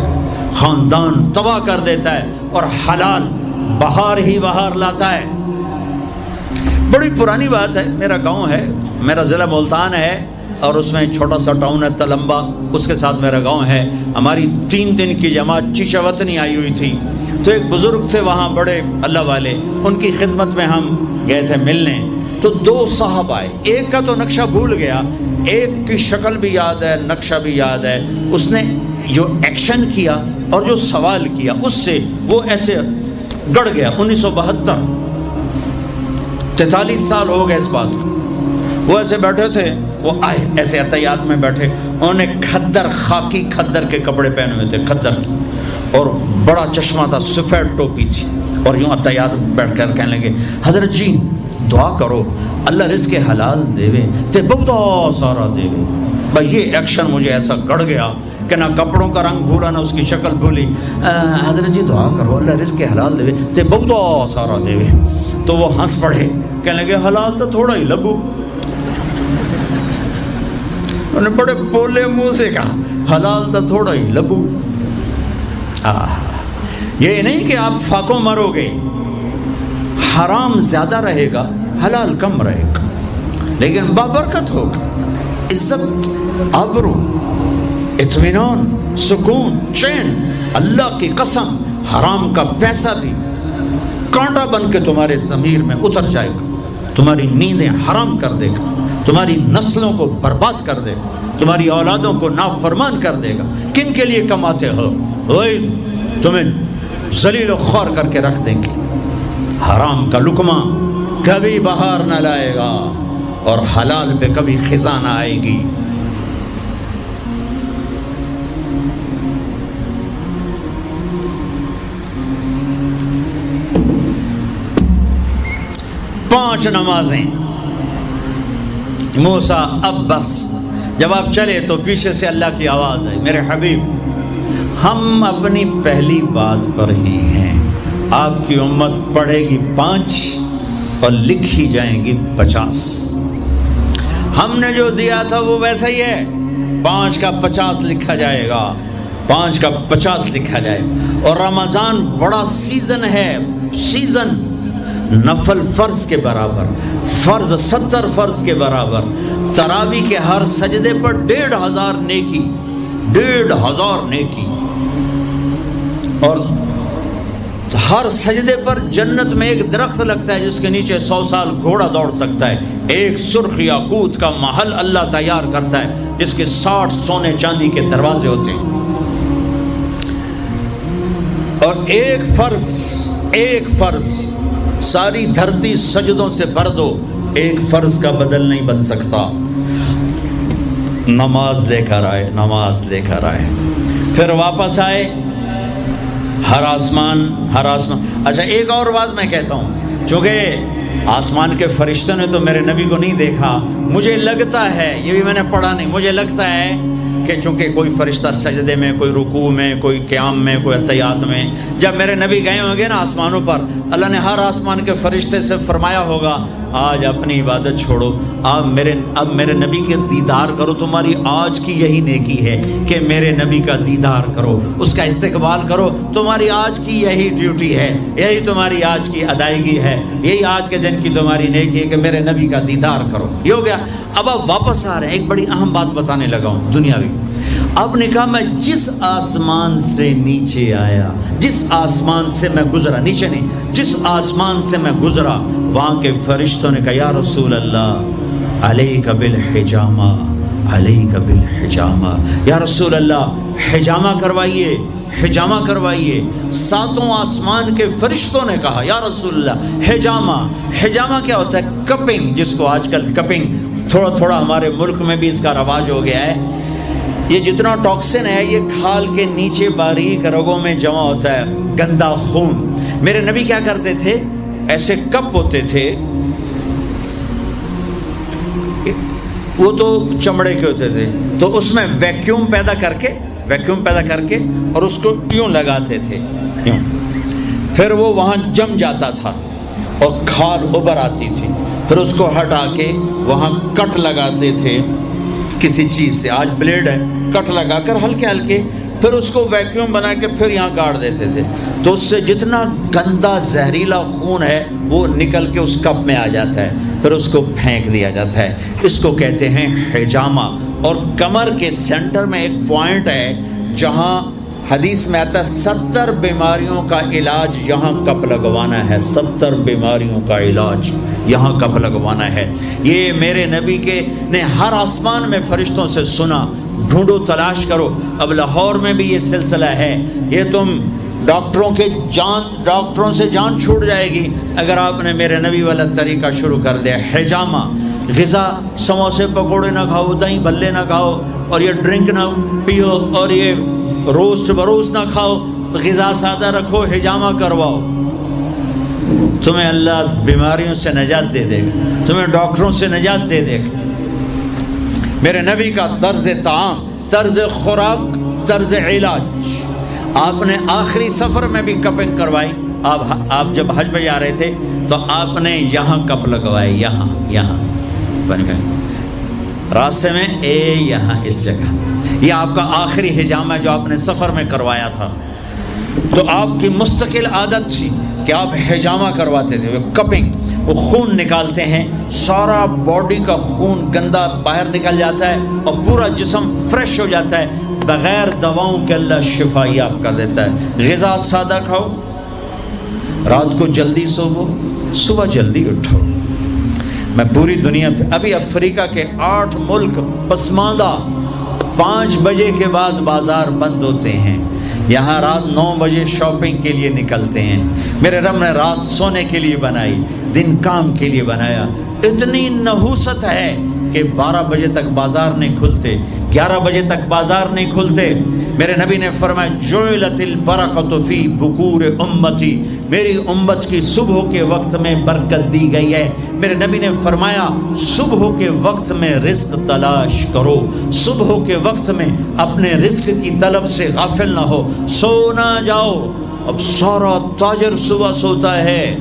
S1: خاندان تباہ کر دیتا ہے، اور حلال بہار ہی بہار لاتا ہے. بڑی پرانی بات ہے. میرا گاؤں ہے، میرا ضلع ملتان ہے، اور اس میں چھوٹا سا ٹاؤن ہے تلمبا، اس کے ساتھ میرا گاؤں ہے. ہماری 3 دن کی جماعت چیشہ وطنی آئی ہوئی تھی. تو ایک بزرگ تھے وہاں بڑے اللہ والے، ان کی خدمت میں ہم گئے تھے ملنے. تو 2 صاحب آئے، ایک کا تو نقشہ بھول گیا، ایک کی شکل بھی یاد ہے، نقشہ بھی یاد ہے. اس نے جو ایکشن کیا اور جو سوال کیا اس سے وہ ایسے گڑ گیا. 1972 43 سال ہو گئے اس بات کو. وہ ایسے بیٹھے تھے، وہ آئے ایسے احتیاط میں بیٹھے، انہوں نے کھدر، خاکی کھدر کے کپڑے پہنے ہوئے تھے، کھدر. اور بڑا چشمہ تھا، سفید ٹوپی تھی، اور یوں اتحیات بیٹھ کر کہنے لگے حضرت جی دعا کرو اللہ رزق حلال دے وے تے بہت سارا دے وے۔ بھائی یہ ایکشن مجھے ایسا گڑ گیا کہ نہ کپڑوں کا رنگ بھولا نہ اس کی شکل بھولی۔ حضرت جی دعا کرو اللہ رزق حلال دے وے تے بہت سارا دے وے۔ تو وہ ہنس پڑے، کہنے لگے حلال تو تھوڑا ہی لگو۔ انہوں نے بڑے پولے منہ سے کہا حلال تو تھوڑا ہی لگو۔ یہ نہیں کہ آپ فاقوں مرو گے، حرام زیادہ رہے گا حلال کم رہے گا، لیکن بابرکت ہوگا، عزت، آبرو، اطمینان، سکون، چین۔ اللہ کی قسم حرام کا پیسہ بھی کانٹا بن کے تمہارے ضمیر میں اتر جائے گا، تمہاری نیندیں حرام کر دے گا، تمہاری نسلوں کو برباد کر دے گا، تمہاری اولادوں کو نافرمان کر دے گا۔ کن کے لیے کماتے ہو؟ وہی تمہیں ذلیل و خوار کر کے رکھ دیں گے۔ حرام کا لقمہ کبھی بہار نہ لائے گا اور حلال پہ کبھی خزاں نہ آئے گی۔ پانچ نمازیں موسیٰ اب بس، جب آپ چلے تو پیچھے سے اللہ کی آواز ہے، میرے حبیب ہم اپنی پہلی بات پر ہی ہیں، آپ کی امت پڑھے گی 5 اور لکھی جائیں گی 50۔ ہم نے جو دیا تھا وہ ویسا ہی ہے، 5 کا 50 لکھا جائے گا، 5 کا 50 لکھا جائے گا۔ اور رمضان بڑا سیزن ہے، سیزن نفل فرض کے برابر، فرض 70 فرض کے برابر، تراویح کے ہر سجدے پر 1500 نیکی، 1500 نیکی، اور ہر سجدے پر جنت میں ایک درخت لگتا ہے جس کے نیچے 100 سال گھوڑا دوڑ سکتا ہے۔ ایک سرخ یاقوت کا محل اللہ تیار کرتا ہے جس کے 60 سونے چاندی کے دروازے ہوتے ہیں۔ اور ایک فرض ساری دھرتی سجدوں سے بھر دو، ایک فرض کا بدل نہیں بن سکتا۔ نماز لے کر آئے، پھر واپس آئے، ہر آسمان۔ اچھا ایک اور بات میں کہتا ہوں، چونکہ آسمان کے فرشتوں نے تو میرے نبی کو نہیں دیکھا، مجھے لگتا ہے، یہ بھی میں نے پڑھا نہیں، مجھے لگتا ہے کہ چونکہ کوئی فرشتہ سجدے میں، کوئی رکوع میں، کوئی قیام میں، کوئی اتحیات میں، جب میرے نبی گئے ہوں گے نا آسمانوں پر، اللہ نے ہر آسمان کے فرشتے سے فرمایا ہوگا آج اپنی عبادت چھوڑو، اب میرے نبی کے دیدار کرو، تمہاری آج کی یہی نیکی ہے کہ میرے نبی کا دیدار کرو، اس کا استقبال کرو، تمہاری آج کی یہی ڈیوٹی ہے، یہی تمہاری آج کی ادائیگی ہے، یہی آج کے دن کی تمہاری نیکی ہے کہ میرے نبی کا دیدار کرو۔ یہ ہو گیا۔ اب آپ واپس آ رہے ہیں، ایک بڑی اہم بات بتانے لگا ہوں دنیاوی۔ اب نے کہا میں جس آسمان سے نیچے آیا، جس آسمان سے میں گزرا، نیچے نہیں، جس آسمان سے میں گزرا، وہاں کے فرشتوں نے کہا یا رسول اللہ علیک بالحجامہ، علیک بالحجامہ، یا رسول اللہ حجامہ کروائیے، حجامہ کروائیے۔ 7 آسمان کے فرشتوں نے کہا یا رسول اللہ حجامہ۔ حجامہ کیا ہوتا ہے؟ کپنگ، جس کو آج کل کپنگ تھوڑا تھوڑا ہمارے ملک میں بھی اس کا رواج ہو گیا ہے۔ یہ جتنا ٹاکسن ہے یہ کھال کے نیچے باریک رگوں میں جمع ہوتا ہے، گندا خون۔ میرے نبی کیا کرتے تھے، ایسے کپ ہوتے تھے، وہ تو چمڑے کے ہوتے تھے، تو اس میں ویکیوم پیدا کر کے اور اس کو یوں لگاتے تھے، پھر وہ وہاں جم جاتا تھا اور کھال ابھر آتی تھی، پھر اس کو ہٹا کے وہاں کٹ لگاتے تھے کسی چیز سے، آج بلیڈ ہے، کٹ لگا کر ہلکے ہلکے، پھر اس کو ویکیوم بنا کے پھر یہاں گاڑ دیتے تھے، تو اس سے جتنا گندا زہریلا خون ہے وہ نکل کے اس کپ میں آ جاتا ہے، پھر اس کو پھینک دیا جاتا ہے۔ اس کو کہتے ہیں حجامہ۔ اور کمر کے سینٹر میں ایک پوائنٹ ہے جہاں حدیث میں آتا ہے 70 بیماریوں کا علاج یہاں کپ لگوانا ہے، 70 بیماریوں کا علاج یہاں کپ لگوانا ہے۔ یہ میرے نبی کے نے ہر آسمان میں فرشتوں سے سنا، ڈھونڈو تلاش کرو۔ اب لاہور میں بھی یہ سلسلہ ہے، یہ تم ڈاکٹروں سے جان چھوٹ جائے گی اگر آپ نے میرے نبی والا طریقہ شروع کر دیا۔ حجامہ، غذا سموسے پکوڑے نہ کھاؤ، دہی بھلے نہ کھاؤ، اور یہ ڈرنک نہ پیو، اور یہ روسٹ بروسٹ نہ کھاؤ، غذا سادہ رکھو، حجامہ کرواؤ، تمہیں اللہ بیماریوں سے نجات دے دے گا، تمہیں ڈاکٹروں سے نجات دے دے گا۔ میرے نبی کا طرز طعام، طرز خوراک، طرز علاج، آپ نے آخری سفر میں بھی کپنگ کروائی۔ آپ جب حج پہ جا رہے تھے تو آپ نے یہاں کپ لگوائے، یہاں بن گئے راستے میں، یہاں اس جگہ، یہ آپ کا آخری حجامہ جو آپ نے سفر میں کروایا تھا۔ تو آپ کی مستقل عادت تھی کہ آپ حجامہ کرواتے تھے، کپنگ، وہ خون نکالتے ہیں، سارا باڈی کا خون گندا باہر نکل جاتا ہے اور پورا جسم فریش ہو جاتا ہے، بغیر دواؤں کے اللہ شفا یاب کر دیتا ہے۔ غذا سادہ کھاؤ، رات کو جلدی سوو، صبح جلدی اٹھو۔ میں پوری دنیا پہ، ابھی افریقہ کے 8 ملک پسماندہ 5 بجے کے بعد بازار بند ہوتے ہیں، یہاں رات 9 بجے شاپنگ کے لیے نکلتے ہیں۔ میرے رب نے رات سونے کے لیے بنائی، دن کام کے لیے بنایا۔ اتنی نحوست ہے کہ 12 بجے تک بازار نہیں کھلتے، 11 بجے تک بازار نہیں کھلتے۔ میرے نبی نے فرمایا جعلت البرکۃ فی بکور امتی، میری امت کی صبح کے وقت میں برکت دی گئی ہے۔ میرے نبی نے فرمایا صبح کے وقت میں رزق تلاش کرو، صبح کے وقت میں اپنے رزق کی طلب سے غافل نہ ہو، سو نہ جاؤ۔ اب سارا تاجر صبح سوتا ہے،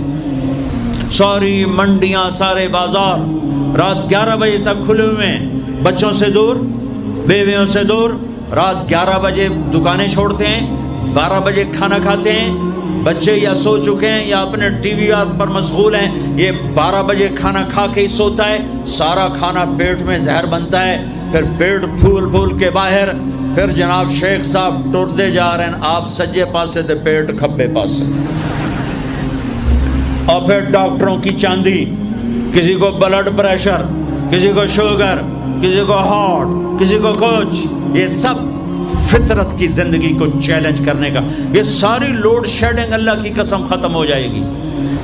S1: ساری منڈیاں، سارے بازار رات 11 بجے تک کھلے ہوئے ہیں، بچوں سے دور، بیویوں سے دور۔ رات 11 بجے دکانیں چھوڑتے ہیں، 12 بجے کھانا کھاتے ہیں، بچے یا سو چکے ہیں یا اپنے ٹی وی پر مشغول ہیں، یہ 12 بجے کھانا کھا کے ہی سوتا ہے، سارا کھانا پیٹ میں زہر بنتا ہے، پھر پیٹ پھول کے باہر، پھر جناب شیخ صاحب ٹردے جا رہے ہیں، آپ سجے پاسے تھے، پیٹ کھبے پاسے، اور پھر ڈاکٹروں کی چاندی، کسی کو بلڈ پریشر، کسی کو شوگر، کسی کو ہارٹ، کسی کو کچھ، یہ سب فطرت کی زندگی کو چیلنج کرنے کا، یہ ساری لوڈ شیڈنگ اللہ کی قسم ختم ہو جائے گی۔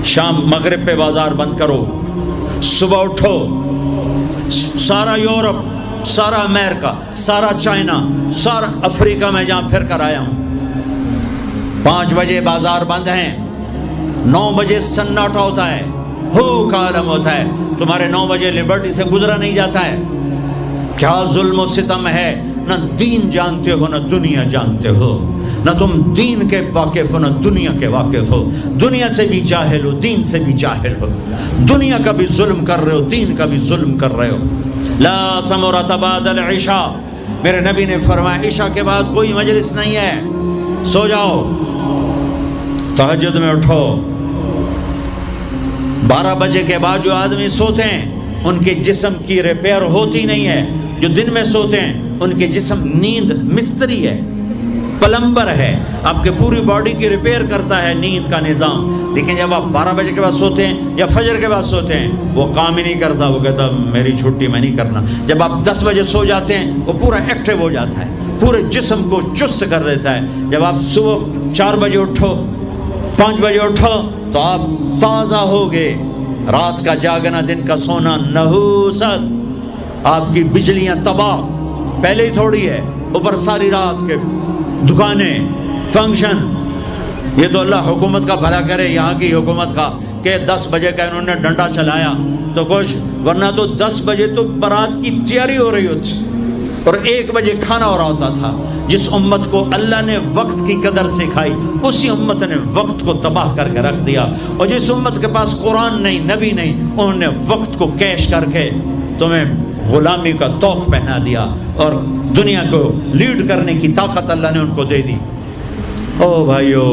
S1: شام مغرب پہ بازار بند کرو، صبح اٹھو، سارا یورپ، سارا امریکہ، سارا چائنا، سارا افریقہ میں جہاں پھر کر آیا ہوں، 5 بجے بازار بند ہیں، 9 بجے سناٹا ہوتا ہے، ہو کا عالم ہوتا ہے، تمہارے 9 بجے لبرٹی سے گزرا نہیں جاتا ہے۔ کیا ظلم و ستم ہے، نہ دین جانتے ہو نہ دنیا جانتے ہو، نہ تم دین کے واقف ہو نہ دنیا کے واقف ہو، دنیا سے بھی جاہل ہو، دین سے بھی جاہل ہو، دنیا کا بھی ظلم کر رہے ہو، دین کا بھی ظلم کر رہے ہو۔ لا سمرۃ بعد العشاء، میرے نبی نے فرمایا عشاء کے بعد کوئی مجلس نہیں ہے، سو جاؤ، تہجد میں اٹھو۔ 12 بجے کے بعد جو آدمی سوتے ہیں ان کے جسم کی ریپیئر ہوتی نہیں ہے، جو دن میں سوتے ہیں ان کے جسم، نیند مستری ہے، پلمبر ہے، آپ کے پوری باڈی کی ریپیئر کرتا ہے نیند کا نظام، لیکن جب آپ 12 بجے کے بعد سوتے ہیں یا فجر کے بعد سوتے ہیں وہ کام ہی نہیں کرتا، وہ کہتا میری چھٹی میں نہیں کرنا۔ جب آپ 10 بجے سو جاتے ہیں وہ پورا ایکٹیو ہو جاتا ہے، پورے جسم کو چست کر دیتا ہے۔ جب آپ صبح 4 بجے اٹھو، 5 بجے اٹھو تو آپ تازہ ہوگے۔ رات کا جاگنا، دن کا سونا نحوست، آپ کی بجلیاں تباہ، پہلے ہی تھوڑی ہے، اوپر ساری رات کے دکانیں، فنکشن۔ یہ تو اللہ حکومت کا بھلا کرے، یہاں کی حکومت کا، کہ 10 بجے کا انہوں نے ڈنڈا چلایا تو کچھ، ورنہ تو 10 بجے تو برات کی تیاری ہو رہی ہوتی اور 1 بجے کھانا ہو رہا ہوتا تھا۔ جس امت کو اللہ نے وقت کی قدر سکھائی اسی امت نے وقت کو تباہ کر کے رکھ دیا، اور جس امت کے پاس قرآن نہیں، نبی نہیں، انہوں نے وقت کو کیش کر کے تمہیں غلامی کا توق پہنا دیا اور دنیا کو لیڈ کرنے کی طاقت اللہ نے ان کو دے دی۔ او بھائیو،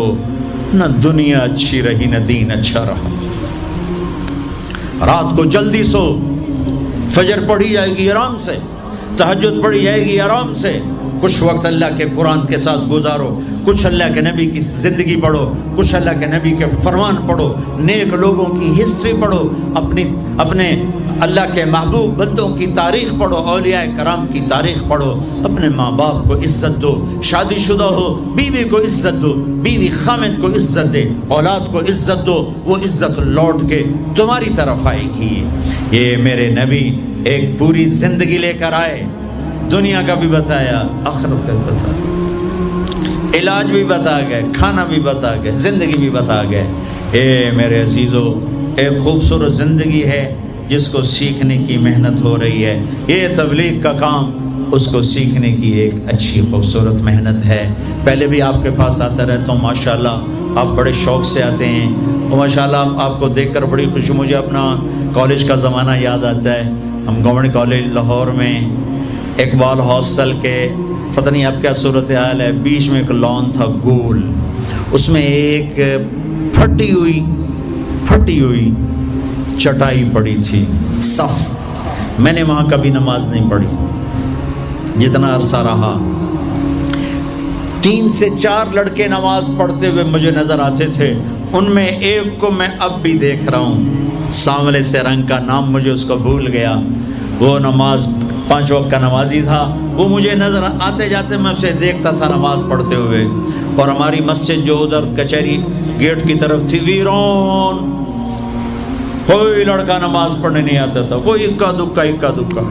S1: نہ دنیا اچھی رہی نہ دین اچھا رہا۔ رات کو جلدی سو، فجر پڑھی جائے گی آرام سے، تہجد پڑھی جائے گی آرام سے، کچھ وقت اللہ کے قرآن کے ساتھ گزارو، کچھ اللہ کے نبی کی زندگی پڑھو، کچھ اللہ کے نبی کے فرمان پڑھو، نیک لوگوں کی ہسٹری پڑھو، اپنے اللہ کے محبوب بندوں کی تاریخ پڑھو، اولیاء کرام کی تاریخ پڑھو، اپنے ماں باپ کو عزت دو، شادی شدہ ہو بیوی کو عزت دو، بیوی خامد کو عزت دے، اولاد کو عزت دو، وہ عزت لوٹ کے تمہاری طرف آئے گی۔ یہ میرے نبی ایک پوری زندگی لے کر آئے، دنیا کا بھی بتایا، آخرت کا بھی بتایا۔ علاج بھی بتا گئے، کھانا بھی بتا گئے، زندگی بھی بتا گئے۔ اے میرے عزیزو، ایک خوبصورت زندگی ہے جس کو سیکھنے کی محنت ہو رہی ہے۔ یہ تبلیغ کا کام، اس کو سیکھنے کی ایک اچھی خوبصورت محنت ہے۔ پہلے بھی آپ کے پاس آتا رہتا ہوں، ماشاءاللہ آپ بڑے شوق سے آتے ہیں، اور ماشاءاللہ آپ کو دیکھ کر بڑی خوشی، مجھے اپنا کالج کا زمانہ یاد آتا ہے۔ ہم گورنمنٹ کالج لاہور میں اقبال ہاسٹل کے، پتہ نہیں اب کیا صورتحال ہے، بیچ میں ایک لان تھا گول، اس میں ایک پھٹی ہوئی چٹائی پڑی تھی، صف۔ میں نے وہاں کبھی نماز نہیں پڑھی، جتنا عرصہ رہا 3 سے 4 لڑکے نماز پڑھتے ہوئے مجھے نظر آتے تھے، ان میں ایک کو میں اب بھی دیکھ رہا ہوں، سانولے سے رنگ کا، نام مجھے اس کو بھول گیا، وہ نماز 5 وقت کا نمازی تھا، وہ مجھے نظر آتے جاتے میں اسے دیکھتا تھا نماز پڑھتے ہوئے۔ اور ہماری مسجد جو ادھر کچہری گیٹ کی طرف تھی، ویرون، کوئی لڑکا نماز پڑھنے نہیں آتا تھا، کوئی اکا دکا۔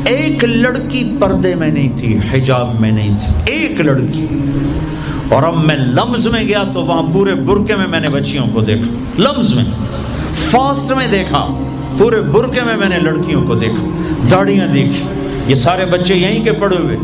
S1: ایک لڑکی پردے میں نہیں تھی، حجاب میں نہیں تھی، ایک لڑکی۔ اور اب میں لمز میں گیا تو وہاں پورے برقعے میں میں نے بچیوں کو دیکھا، لمز میں، فاسٹ میں دیکھا، پورے برقعے میں میں نے لڑکیوں کو دیکھا، داڑیاں دیکھی۔ یہ سارے بچے یہیں کے پڑے ہوئے،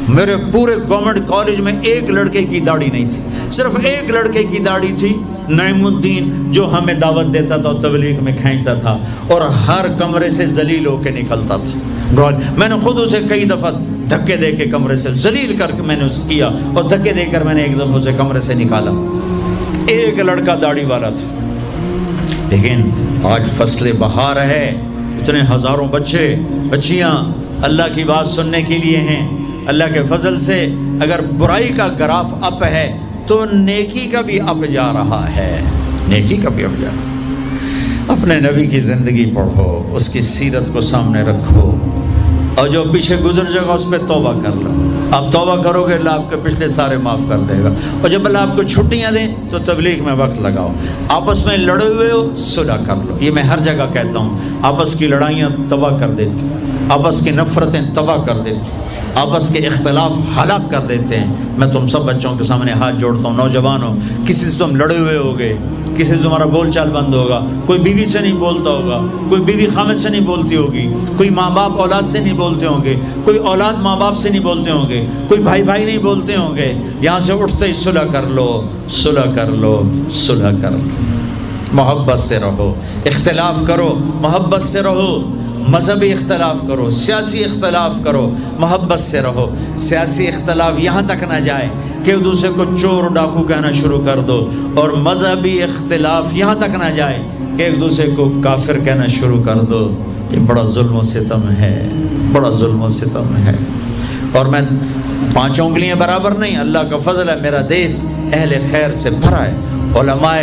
S1: میرے پورے گورنمنٹ کالج میں ایک لڑکے کی داڑھی نہیں تھی، صرف ایک لڑکے کی داڑھی تھی، نعیم الدین، جو ہمیں دعوت دیتا تھا اور تبلیغ میں کھینچتا تھا، اور ہر کمرے سے ذلیل ہو کے نکلتا تھا۔ میں نے خود اسے کئی دفعہ دھکے دے کے کمرے سے ذلیل کر کے میں نے اس کیا، اور دھکے دے کر میں نے ایک دفعہ اسے کمرے سے نکالا۔ ایک لڑکا داڑھی والا تھا۔ لیکن آج فصل بہار ہے، اتنے ہزاروں بچے بچیاں اللہ کی بات سننے کے لیے ہیں۔ اللہ کے فضل سے اگر برائی کا گراف اپ ہے تو نیکی کا بھی اپ جا رہا ہے، نیکی کا بھی اپ جا رہا ہے۔ اپنے نبی کی زندگی پڑھو، اس کی سیرت کو سامنے رکھو، اور جو پیچھے گزر جائے گا اس پہ توبہ کر لو۔ آپ توبہ کرو گے، اللہ آپ کے پچھلے سارے معاف کر دے گا۔ اور جب اللہ آپ کو چھٹیاں دیں تو تبلیغ میں وقت لگاؤ۔ آپس میں لڑے ہوئے ہو، صلح کر لو۔ یہ میں ہر جگہ کہتا ہوں، آپس کی لڑائیاں تباہ کر دیتی، آپس کی نفرتیں تباہ کر دیتی، آپس کے اختلاف ہلاک کر دیتے ہیں۔ میں تم سب بچوں کے سامنے ہاتھ جوڑتا ہوں، نوجوانوں، کسی سے تم لڑے ہوئے ہوگے، کسی سے تمہارا بول چال بند ہوگا، کوئی بیوی سے نہیں بولتا ہوگا، کوئی بیوی خامد سے نہیں بولتی ہوگی، کوئی ماں باپ اولاد سے نہیں بولتے ہوں گے، کوئی اولاد ماں باپ سے نہیں بولتے ہوں گے، کوئی بھائی بھائی نہیں بولتے ہوں گے، یہاں سے اٹھتے ہی صلح کر لو، صلح کر لو، صلح کر لو۔ محبت سے رہو، اختلاف کرو، محبت سے رہو، مذہبی اختلاف کرو، سیاسی اختلاف کرو، محبت سے رہو۔ سیاسی اختلاف یہاں تک نہ جائے کہ ایک دوسرے کو چور ڈاکو کہنا شروع کر دو، اور مذہبی اختلاف یہاں تک نہ جائے کہ ایک دوسرے کو کافر کہنا شروع کر دو۔ یہ بڑا ظلم و ستم ہے، بڑا ظلم و ستم ہے۔ اور میں 5 انگلیاں برابر نہیں، اللہ کا فضل ہے، میرا دیس اہل خیر سے بھرا ہے، علماء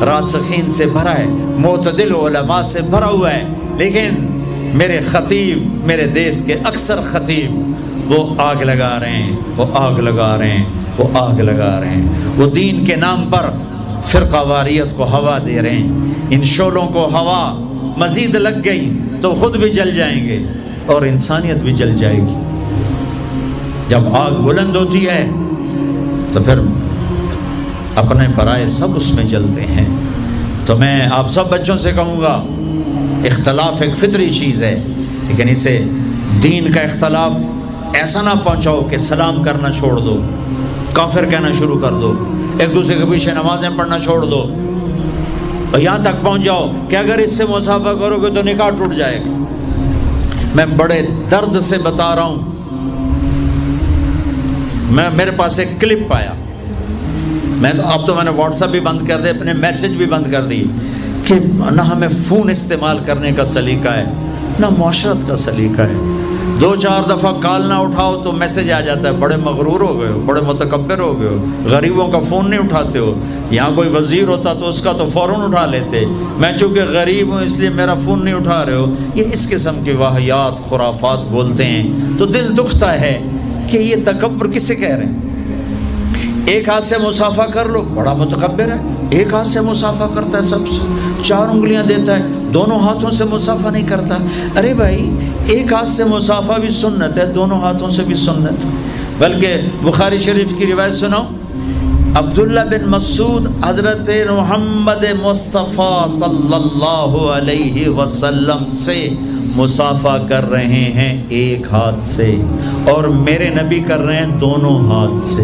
S1: راسخین سے بھرا ہے، معتدل علماء سے بھرا ہوا ہے، لیکن میرے خطیب، میرے دیس کے اکثر خطیب وہ آگ لگا رہے ہیں، وہ آگ لگا رہے ہیں، وہ آگ لگا رہے ہیں، وہ دین کے نام پر فرقہ واریت کو ہوا دے رہے ہیں۔ ان شعلوں کو ہوا مزید لگ گئی تو خود بھی جل جائیں گے اور انسانیت بھی جل جائے گی۔ جب آگ بلند ہوتی ہے تو پھر اپنے پرائے سب اس میں جلتے ہیں۔ تو میں آپ سب بچوں سے کہوں گا، اختلاف ایک فطری چیز ہے، لیکن اسے دین کا اختلاف ایسا نہ پہنچاؤ کہ سلام کرنا چھوڑ دو، کافر کہنا شروع کر دو، ایک دوسرے کے پیچھے نمازیں پڑھنا چھوڑ دو، اور یہاں تک پہنچ جاؤ کہ اگر اس سے مصافحہ کرو گے تو نکاح ٹوٹ جائے گا۔ میں بڑے درد سے بتا رہا ہوں، میرے پاس ایک کلپ آیا، اب تو میں نے واٹس ایپ بھی بند کر دیا، اپنے میسج بھی بند کر دی، کہ نہ ہمیں فون استعمال کرنے کا سلیقہ ہے، نہ معاشرت کا سلیقہ ہے۔ 2-4 دفعہ کال نہ اٹھاؤ تو میسج آ جاتا ہے، بڑے مغرور ہو گئے ہو، بڑے متکبر ہو گئے ہو، غریبوں کا فون نہیں اٹھاتے ہو۔ یہاں کوئی وزیر ہوتا تو اس کا تو فوراً اٹھا لیتے، میں چونکہ غریب ہوں اس لیے میرا فون نہیں اٹھا رہے ہو۔ یہ اس قسم کی واہیات خرافات بولتے ہیں تو دل دکھتا ہے کہ یہ تکبر کسے کہہ رہے ہیں۔ ایک ہاتھ سے مصافحہ کر لو، بڑا متکبر ہے، ایک ہاتھ سے مصافحہ کرتا ہے سب سے، 4 انگلیاں دیتا ہے، دونوں ہاتھوں سے مصافحہ نہیں کرتا۔ ارے بھائی، ایک ہاتھ سے مصافحہ بھی سنت ہے، دونوں ہاتھوں سے بھی سنت۔ بلکہ بخاری شریف کی روایت سنو، عبداللہ بن مسعود حضرت محمد مصطفیٰ صلی اللہ علیہ وسلم سے مصافحہ کر رہے ہیں ایک ہاتھ سے، اور میرے نبی کر رہے ہیں دونوں ہاتھ سے۔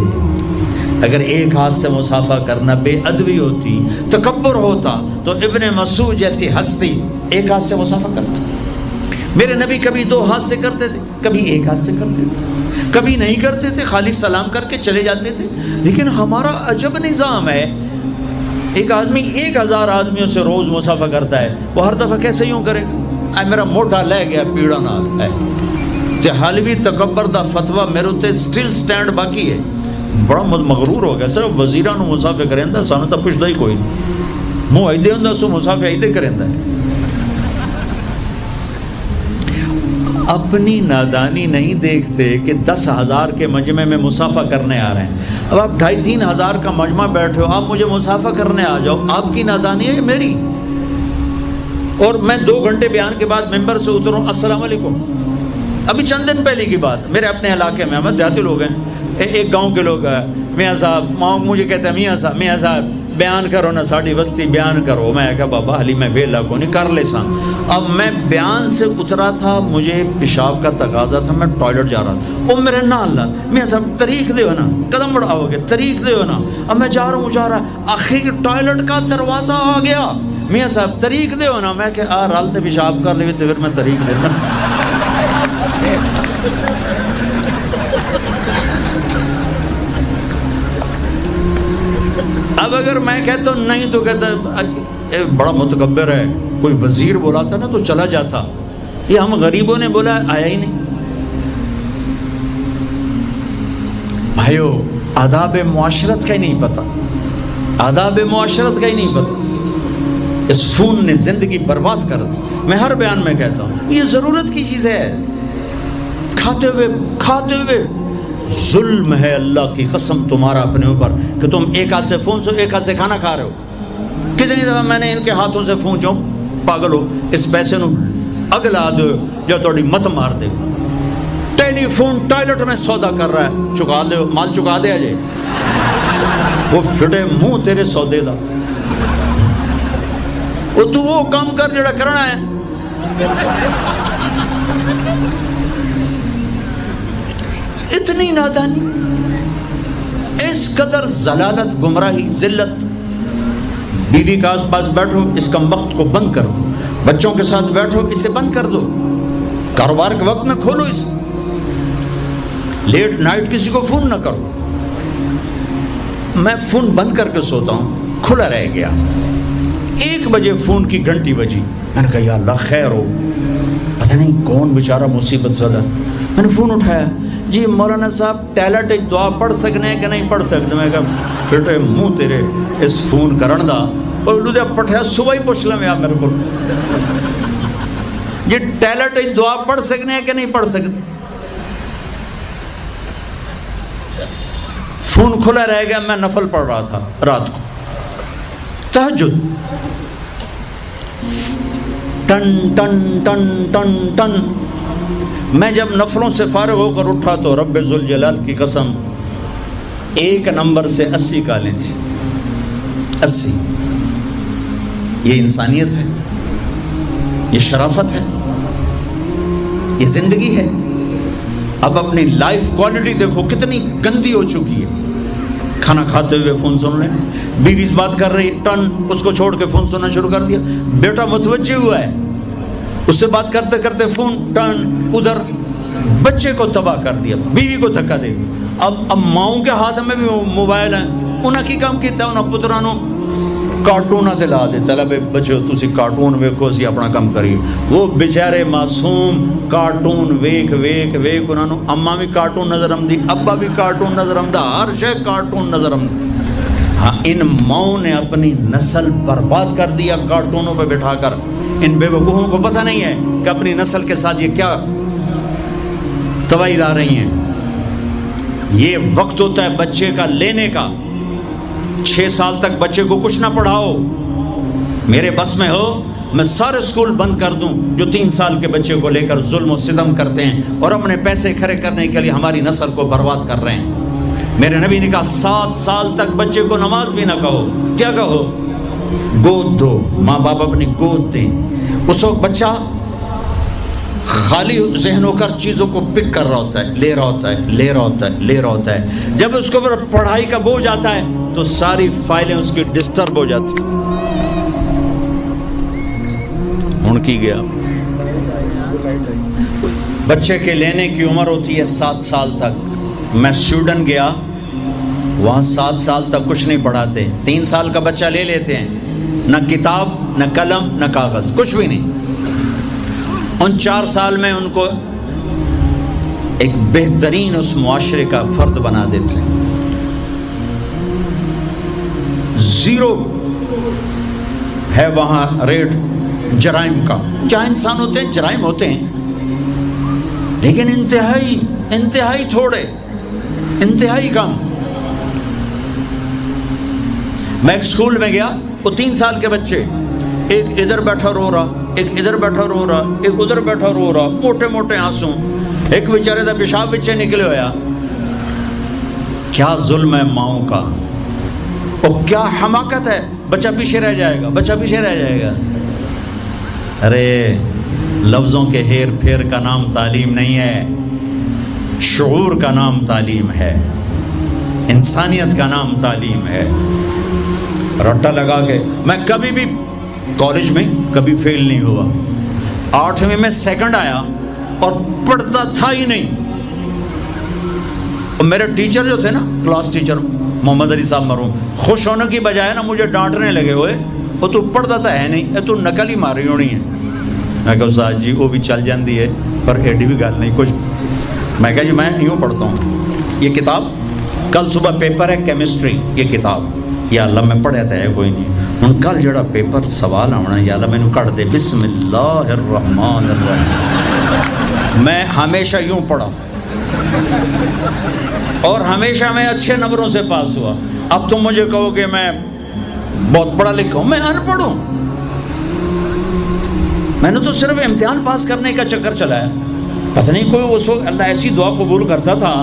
S1: اگر ایک ہاتھ سے مصافحہ کرنا بے ادبی ہوتی، تکبر ہوتا، تو ابن مسعود جیسی ہستی ایک ہاتھ سے مصافحہ کرتا۔ میرے نبی کبھی دو ہاتھ سے کرتے تھے، کبھی ایک ہاتھ سے کرتے تھے، کبھی نہیں کرتے تھے، خالی سلام کر کے چلے جاتے تھے۔ لیکن ہمارا عجب نظام ہے، ایک آدمی 1000 آدمیوں سے روز مصافحہ کرتا ہے، وہ ہر دفعہ کیسے یوں کرے گا؟ اے میرا موٹا لے گیا پیڑا نال ہے تے حالوی تکبر دا فتویٰ میرے تے سٹل سٹینڈ باقی ہے۔ بڑا مغرور ہو گیا، صرف وزیراں نو مصافحہ کریندا، سانو تا پوچھدا ہی کوئی نہیں، منہ ایدے ہوندا سو مصافحہ ایدے کریندا ہے۔ اپنی نادانی نہیں دیکھتے کہ 10,000 کے مجمع میں مصافحہ کرنے آ رہے ہیں، اب آپ 2,500 3,000 کا مجمع بیٹھے ہو، آپ مجھے مصافحہ کرنے آ جاؤ، آپ کی نادانی ہے میری؟ اور میں 2 گھنٹے بیان کے بعد ممبر سے اتروں، السلام علیکم۔ ابھی چند دن پہلے کی بات، میرے اپنے علاقے میں، ہمیں دیہاتی لوگ ہیں، ایک گاؤں کے لوگ ہیں، میاں صاحب مجھے کہتے ہیں میاں صاحب بیان کرو نا، ساڑی وسطی بیان کرو۔ میں کہا بابا حالی میں ویلا کو نہیں کر لے سا۔ اب میں بیان سے اترا تھا، مجھے پیشاب کا تقاضا تھا، میں ٹوائلٹ جا رہا تھا، میرے نال میاں صاحب طریق دے ہو نا، قدم بڑھاؤ گے، طریق دے ہو نا۔ اب میں جا رہا آخر ٹوائلٹ کا دروازہ آ گیا، میاں صاحب طریق دے ہو نا۔ میں کہ رالتے پیشاب کر لے تو پھر میں طریق دینا۔ اب اگر میں کہتا ہوں نہیں تو کہتا بڑا متکبر ہے، کوئی وزیر بولاتا نا تو چلا جاتا، یہ ہم غریبوں نے بولا آیا ہی نہیں۔ بھائیو، آداب معاشرت کا ہی نہیں پتا، آداب معاشرت کا ہی نہیں پتا۔ اس فون نے زندگی برباد کر دی۔ میں ہر بیان میں کہتا ہوں یہ ضرورت کی چیز ہے، کھاتے ہوئے ظلم ہے اللہ کی قسم تمہارا اپنے اوپر کہ تم ایک ہاتھ سے فون سے ایک ہاتھ سے کھانا کھا رہے ہو۔ کتنی دفعہ میں نے ان کے ہاتھوں سے فون چوں پاگل ہو اس پیسے نو اگلا دو جو تھوڑی مت مار دے۔ ٹیلی فون ٹائلٹ میں سودا کر رہا ہے، چکا دے، مال چکا دے اجے، وہ پھٹے منہ تیرے سودے دا، وہ تو وہ کام کر جڑا کرنا ہے۔ اتنی نادانی، اس قدر ضلالت، گمراہی، ذلت۔ بیوی کے آس پاس بیٹھو، اس کم وقت کو بند کر دو، بچوں کے ساتھ بیٹھو، اسے بند کر دو، کاروبار کے وقت میں کھولو اسے، لیٹ نائٹ کسی کو فون نہ کرو۔ میں فون بند کر کے سوتا ہوں، کھلا رہ گیا، 1 بجے فون کی گھنٹی بجی، میں نے کہا یا اللہ خیر ہو، پتہ نہیں کون بیچارہ مصیبت زدہ۔ میں نے فون اٹھایا، جی مولانا صاحب ٹائلٹ دعا پڑھ سکنے ہیں کہ نہیں پڑھ سکتے؟ میں کہا پھٹے منہ تیرے اس فون کرن دا، اور لودے پٹھیا صبح ہی پوچھ لیں یا میرے کو جی ٹائلٹ دعا پڑھ سکنے ہیں کہ نہیں پڑھ سکتے؟ فون کھلا رہ گیا، میں نفل پڑھ رہا تھا رات کو، تہجد، ٹن ٹن ٹن ٹن ٹن۔ میں جب نفلوں سے فارغ ہو کر اٹھا تو رب ذوالجلال کی قسم 1 نمبر سے 80 کالیں تھی، 80۔ یہ انسانیت ہے، یہ شرافت ہے، یہ زندگی ہے۔ اب اپنی لائف کوالٹی دیکھو کتنی گندی ہو چکی ہے۔ کھانا کھاتے ہوئے فون سن رہے ہیں، بیوی بات کر رہی ٹن، اس کو چھوڑ کے فون سننا شروع کر دیا، بیٹا متوجہ ہوا ہے، اس سے بات کرتے کرتے فون ٹن ادھر، بچے کو تباہ کر دیا، بیوی کو دھکا دے دیا۔ اب ماؤں کے ہاتھ میں بھی موبائل ہیں، انہاں کی کام کیتا ہے، انہاں پترانوں کارٹون دلا دے، چلا بے بچو تسی کارٹون ویکھو اسی اپنا کام کریے۔ وہ بیچارے معصوم کارٹون ویکھ انہاں نوں اماں بھی کارٹون نظر آمدی، ابا بھی کارٹون نظر آمدا، ہر شے کارٹون نظر آمدی۔ ہاں ان ماؤں نے اپنی نسل برباد کر دیا کارٹونوں پہ بٹھا کر۔ ان بے وقوفوں کو پتہ نہیں ہے کہ اپنی نسل کے ساتھ یہ کیا تباہی لا رہی ہیں۔ یہ وقت ہوتا ہے بچے کا لینے کا، 6 سال تک بچے کو کچھ نہ پڑھاؤ، میرے بس میں ہو میں سارے سکول بند کر دوں جو 3 سال کے بچے کو لے کر ظلم و ستم کرتے ہیں اور اپنے پیسے کھڑے کرنے کے لیے ہماری نسل کو برباد کر رہے ہیں۔ میرے نبی نے کہا 7 سال تک بچے کو نماز بھی نہ کہو، کیا کہو؟ گود دو، ماں باپ اپنی گود دیں۔ اس وقت بچہ خالی ذہن ہو کر چیزوں کو پک کر رہا ہوتا ہے، لے رہا ہوتا ہے، لے رہا ہوتا ہے، لے رہا ہوتا ہے۔ جب اس کے اوپر پڑھائی کا بوجھ آتا ہے تو ساری فائلیں اس کی ڈسٹرب ہو جاتی ہیں۔ ہن کی گیا بچے کے لینے کی عمر ہوتی ہے 7 سال تک۔ میں سویڈن گیا، وہاں 7 سال تک کچھ نہیں پڑھاتے، 3 سال کا بچہ لے لیتے ہیں، نہ کتاب نہ قلم نہ کاغذ، کچھ بھی نہیں۔ ان 4 سال میں ان کو ایک بہترین اس معاشرے کا فرد بنا دیتے ہیں۔ 0 ہے وہاں ریٹ جرائم کا، جہاں انسان ہوتے ہیں جرائم ہوتے ہیں، لیکن انتہائی تھوڑے، انتہائی کم۔ میں ایک سکول میں گیا، وہ 3 سال کے بچے، ایک ادھر بیٹھا رو رہا، ایک ادھر بیٹھا رو رہا، ایک ادھر بیٹھا رو رہا، موٹے موٹے آنسو، ایک بیچارے دا پیشاب بچے نکلے ہویا۔ کیا ظلم ہے ماؤں کا، اور کیا حماقت ہے، بچہ پیچھے رہ جائے گا، بچہ پیچھے رہ جائے گا۔ ارے لفظوں کے ہیر پھیر کا نام تعلیم نہیں ہے، شعور کا نام تعلیم ہے، انسانیت کا نام تعلیم ہے۔ رٹا لگا کے میں کبھی بھی کالج میں کبھی فیل نہیں ہوا، 8ویں میں سیکنڈ آیا اور پڑھتا تھا ہی نہیں۔ اور میرے ٹیچر جو تھے نا، کلاس ٹیچر محمد علی صاحب مرحوم، خوش ہونے کی بجائے نا مجھے ڈانٹنے لگے ہوئے، وہ تو پڑھتا تھا ہے نہیں، تو نقل ہی ماری ہونی ہے۔ میں کہا استاد جی وہ بھی چل جاندی ہے، پر ایڈی بھی گل نہیں کچھ۔ میں کہا جی میں یوں پڑھتا ہوں، یہ کتاب کل صبح پیپر ہے کیمسٹری، یہ کتاب یا اللہ میں پڑھیا تھا ہے کوئی نہیں، ہن کل جڑا پیپر سوال آنا یا اللہ مینوں کٹ دے، بسم اللہ الرحمن الرحیم۔ میں ہمیشہ یوں پڑھا اور ہمیشہ میں اچھے نمبروں سے پاس ہوا۔ اب تم مجھے کہو کہ میں بہت پڑھا لکھا ہوں، میں ان پڑھ ہوں، میں نے تو صرف امتحان پاس کرنے کا چکر چلایا۔ پتہ نہیں کوئی اس وقت اللہ ایسی دعا قبول کرتا تھا،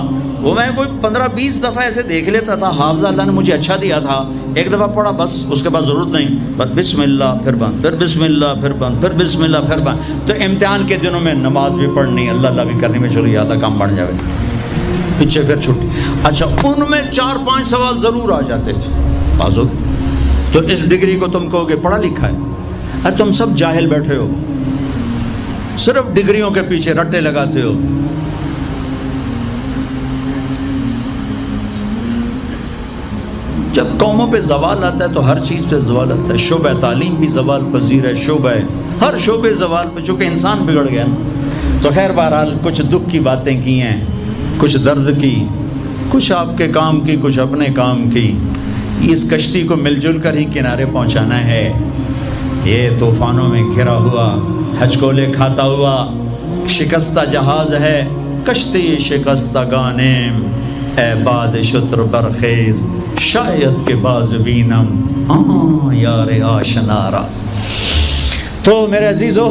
S1: وہ میں کوئی 15-20 دفعہ ایسے دیکھ لیتا تھا، حافظہ اللہ نے مجھے اچھا دیا تھا، ایک دفعہ پڑھا بس، اس کے بعد ضرورت نہیں، بس بسم اللہ پھر بند، پھر بسم اللہ پھر بند، پھر بسم اللہ پھر بند۔ تو امتحان کے دنوں میں نماز بھی پڑھنی، اللہ اللہ بھی کرنی، میں چلو یا اللہ کام بڑھ جائے، پیچھے پھر چھٹی۔ اچھا ان میں 4-5 سوال ضرور آ جاتے تھے بازو، تو اس ڈگری کو تم کہو گے پڑھا لکھا ہے؟ ارے تم سب جاہل بیٹھے ہو، صرف ڈگریوں کے پیچھے رٹے لگاتے ہو۔ جب قوموں پہ زوال آتا ہے تو ہر چیز پہ زوال آتا ہے، شعبہ تعلیم بھی زوال پذیر ہے، شعبہ ہر شعبے زوال پہ، چونکہ انسان بگڑ گیا۔ تو خیر بہرحال کچھ دکھ کی باتیں کی ہیں، کچھ درد کی، کچھ آپ کے کام کی، کچھ اپنے کام کی۔ اس کشتی کو مل جل کر ہی کنارے پہنچانا ہے۔ یہ طوفانوں میں گھرا ہوا، ہچکولے کھاتا ہوا شکستہ جہاز ہے، کشتی شکستہ گانیم، اے باد شتر برخیز، شاید کے باز بینم، ہاں یار آشنارا۔ تو میرے عزیزو،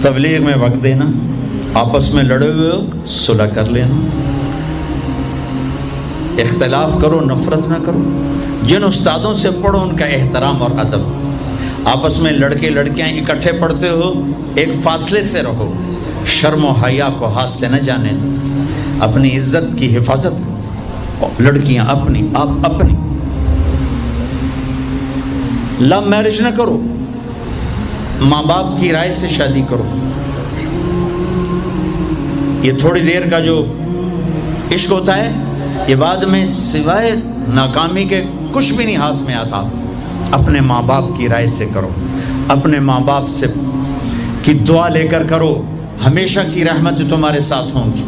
S1: تبلیغ میں وقت دینا، آپس میں لڑے ہوئے ہو صلح کر لینا، اختلاف کرو نفرت نہ کرو، جن استادوں سے پڑھو ان کا احترام اور ادب، آپس میں لڑکے لڑکیاں اکٹھے پڑھتے ہو ایک فاصلے سے رہو، شرم و حیا کو ہاتھ سے نہ جانے دو، اپنی عزت کی حفاظت کرو، لڑکیاں اپنی آپ اپنی، لو میرج نہ کرو، ماں باپ کی رائے سے شادی کرو۔ یہ تھوڑی دیر کا جو عشق ہوتا ہے یہ بعد میں سوائے ناکامی کے کچھ بھی نہیں ہاتھ میں آتا۔ اپنے ماں باپ کی رائے سے کرو، اپنے ماں باپ سے کی دعا لے کر کرو، ہمیشہ کی رحمت تمہارے ساتھ ہوں گی۔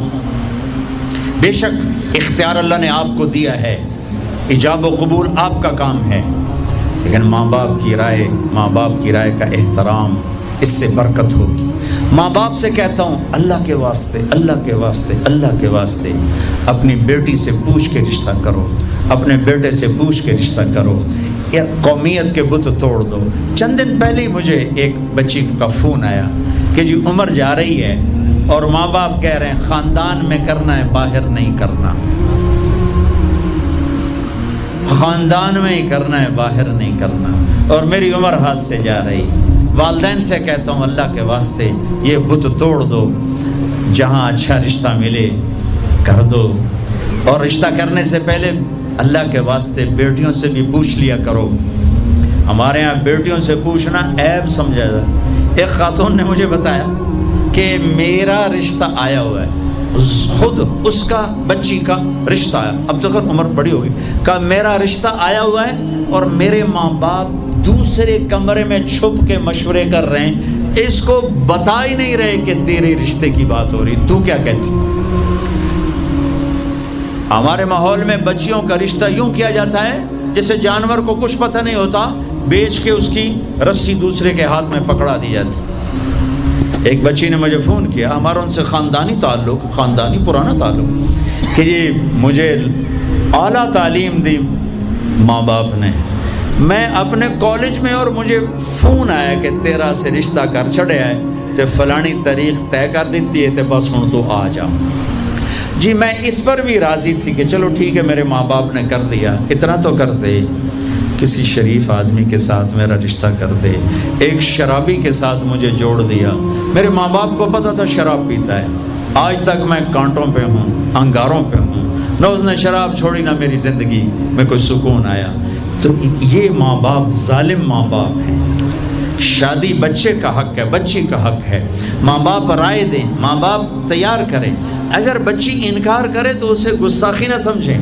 S1: بے شک اختیار اللہ نے آپ کو دیا ہے، ایجاب و قبول آپ کا کام ہے، لیکن ماں باپ کی رائے، ماں باپ کی رائے کا احترام، اس سے برکت ہوگی۔ ماں باپ سے کہتا ہوں اللہ کے واسطے، اللہ کے واسطے، اللہ کے واسطے اپنی بیٹی سے پوچھ کے رشتہ کرو، اپنے بیٹے سے پوچھ کے رشتہ کرو، یا قومیت کے بت توڑ دو. چند دن پہلے ہی مجھے ایک بچی کا فون آیا کہ جی عمر جا رہی ہے اور ماں باپ کہہ رہے ہیں خاندان میں کرنا ہے، باہر نہیں کرنا، خاندان میں ہی کرنا ہے، باہر نہیں کرنا، اور میری عمر ہاتھ سے جا رہی. والدین سے کہتا ہوں اللہ کے واسطے یہ بت توڑ دو، جہاں اچھا رشتہ ملے کر دو، اور رشتہ کرنے سے پہلے اللہ کے واسطے بیٹیوں سے بھی پوچھ لیا کرو. ہمارے ہاں بیٹیوں سے پوچھنا عیب سمجھا جاتا. ایک خاتون نے مجھے بتایا کہ میرا رشتہ آیا ہوا ہے، خود اس کا بچی کا رشتہ آیا، اب تو خیر عمر بڑی ہوگی، کہا میرا رشتہ آیا ہوا ہے اور میرے ماں باپ دوسرے کمرے میں چھپ کے مشورے کر رہے ہیں، اس کو بتا ہی نہیں رہے کہ تیرے رشتے کی بات ہو رہی، تو کیا کہتی. ہمارے ماحول میں بچیوں کا رشتہ یوں کیا جاتا ہے جیسے جانور کو کچھ پتہ نہیں ہوتا، بیچ کے اس کی رسی دوسرے کے ہاتھ میں پکڑا دی جاتی. ایک بچی نے مجھے فون کیا، ہمارا ان سے خاندانی تعلق، خاندانی پرانا تعلق، کہ یہ مجھے اعلیٰ تعلیم دی ماں باپ نے، میں اپنے کالج میں اور مجھے فون آیا کہ تیرا سے رشتہ کر چھڑیا ہے تے فلانی تاریخ طے کر دیتی ہے تے بس ہوں تو آ جا. جی میں اس پر بھی راضی تھی کہ چلو ٹھیک ہے میرے ماں باپ نے کر دیا، اتنا تو کر دے، کسی شریف آدمی کے ساتھ میرا رشتہ کر دے. ایک شرابی کے ساتھ مجھے جوڑ دیا، میرے ماں باپ کو پتہ تھا شراب پیتا ہے، آج تک میں کانٹوں پہ ہوں، انگاروں پہ ہوں، نہ اس نے شراب چھوڑی نہ میری زندگی میں کوئی سکون آیا. تو یہ ماں باپ ظالم ماں باپ ہیں. شادی بچے کا حق ہے، بچی کا حق ہے. ماں باپ رائے دیں، ماں باپ تیار کریں. اگر بچی انکار کرے تو اسے گستاخی نہ سمجھیں،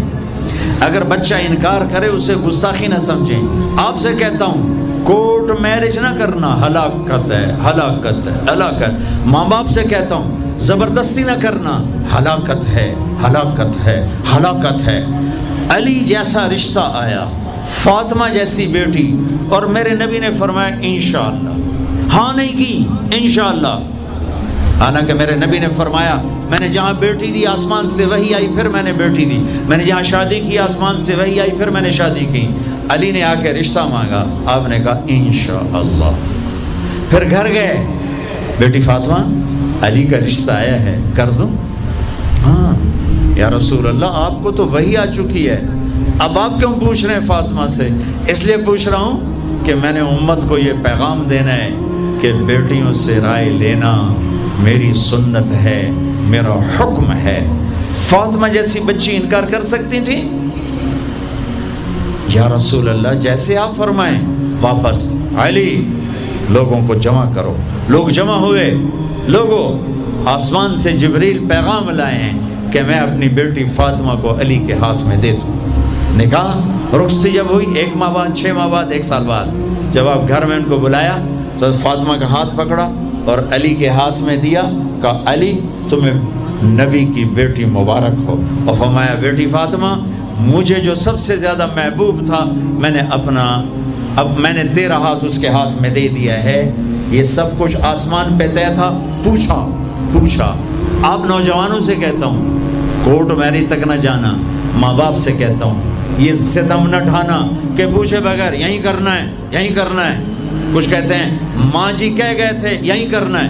S1: اگر بچہ انکار کرے اسے گستاخی نہ سمجھیں. آپ سے کہتا ہوں کورٹ میرج نہ کرنا، ہلاکت ہے، ہلاکت ہے، ہلاکت. ماں باپ سے کہتا ہوں زبردستی نہ کرنا، ہلاکت ہے، ہلاکت ہے، ہلاکت ہے. علی جیسا رشتہ آیا، فاطمہ جیسی بیٹی، اور میرے نبی نے فرمایا انشاءاللہ. ہاں نہیں کی انشاءاللہ، حالانکہ میرے نبی نے فرمایا میں نے جہاں بیٹی دی آسمان سے وحی آئی پھر میں نے بیٹی دی، میں نے جہاں شادی کی آسمان سے وحی آئی پھر میں نے شادی کی. علی نے آ کے رشتہ مانگا، آپ نے کہا انشاءاللہ. پھر گھر گئے، بیٹی فاطمہ علی کا رشتہ آیا ہے، کر دوں؟ ہاں یا رسول اللہ آپ کو تو وحی آ چکی ہے، اب آپ کیوں پوچھ رہے ہیں فاطمہ سے؟ اس لیے پوچھ رہا ہوں کہ میں نے امت کو یہ پیغام دینا ہے کہ بیٹیوں سے رائے لینا میری سنت ہے، میرا حکم ہے. فاطمہ جیسی بچی انکار کر سکتی تھی؟ یا رسول اللہ جیسے آپ فرمائیں. واپس علی لوگوں کو جمع کرو. لوگ جمع ہوئے. لوگوں آسمان سے جبریل پیغام لائے ہیں کہ میں اپنی بیٹی فاطمہ کو علی کے ہاتھ میں دے دوں. نکاح رخصتی جب ہوئی 1 ماہ بعد، 6 ماہ بعد، 1 سال بعد، جب آپ گھر میں ان کو بلایا تو فاطمہ کا ہاتھ پکڑا اور علی کے ہاتھ میں دیا، کہا علی تمہیں نبی کی بیٹی مبارک ہو. اور فرمایا بیٹی فاطمہ مجھے جو سب سے زیادہ محبوب تھا میں نے تیرا ہاتھ اس کے ہاتھ میں دے دیا ہے. یہ سب کچھ آسمان پہ طے تھا. پوچھا. آپ نوجوانوں سے کہتا ہوں کورٹ میرج تک نہ جانا. ماں باپ سے کہتا ہوں یہ ستم نہ ڈھانا کہ پوچھے بغیر یہیں کرنا ہے، یہیں کرنا ہے. کچھ کہتے ہیں ماں جی کہہ گئے تھے یہیں کرنا ہے.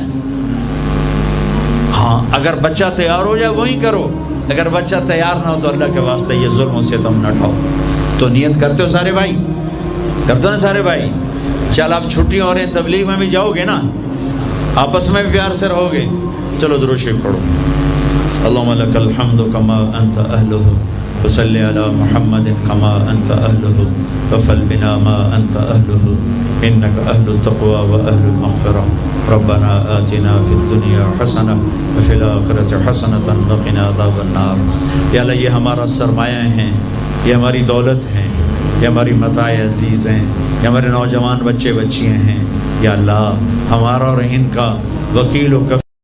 S1: ہاں اگر بچہ تیار ہو جائے وہیں کرو، اگر بچہ تیار نہ ہو تو اللہ کے واسطے یہ ظلم و ستم نہ ڈھاؤ. تو نیت کرتے ہو سارے بھائی؟ کرتے ہو نا سارے بھائی؟ چل آپ چھٹیاں ہو رہے ہیں، تبلیغ میں بھی جاؤ گے نا، آپس میں بھی پیار سے رہو گے. چلو درود شریف پڑھو. اللہم لک الحمد کما انت اہلہ وصلی علی محمد کما انت اہلہ وفل بنا ما انت اہلہ انک اہل التقوی و اہل المغفرہ. ربنا آتنا فی الدنیا حسنہ وفی الآخرۃ حسنۃ وقنا عذاب النار. یا اللہ یہ ہمارا سرمایہ ہیں، یہ ہماری دولت ہیں، یہ ہماری متاع عزیز ہیں، یہ ہمارے نوجوان بچے بچیاں ہیں. یا اللہ ہمارا اور ان کا وکیل و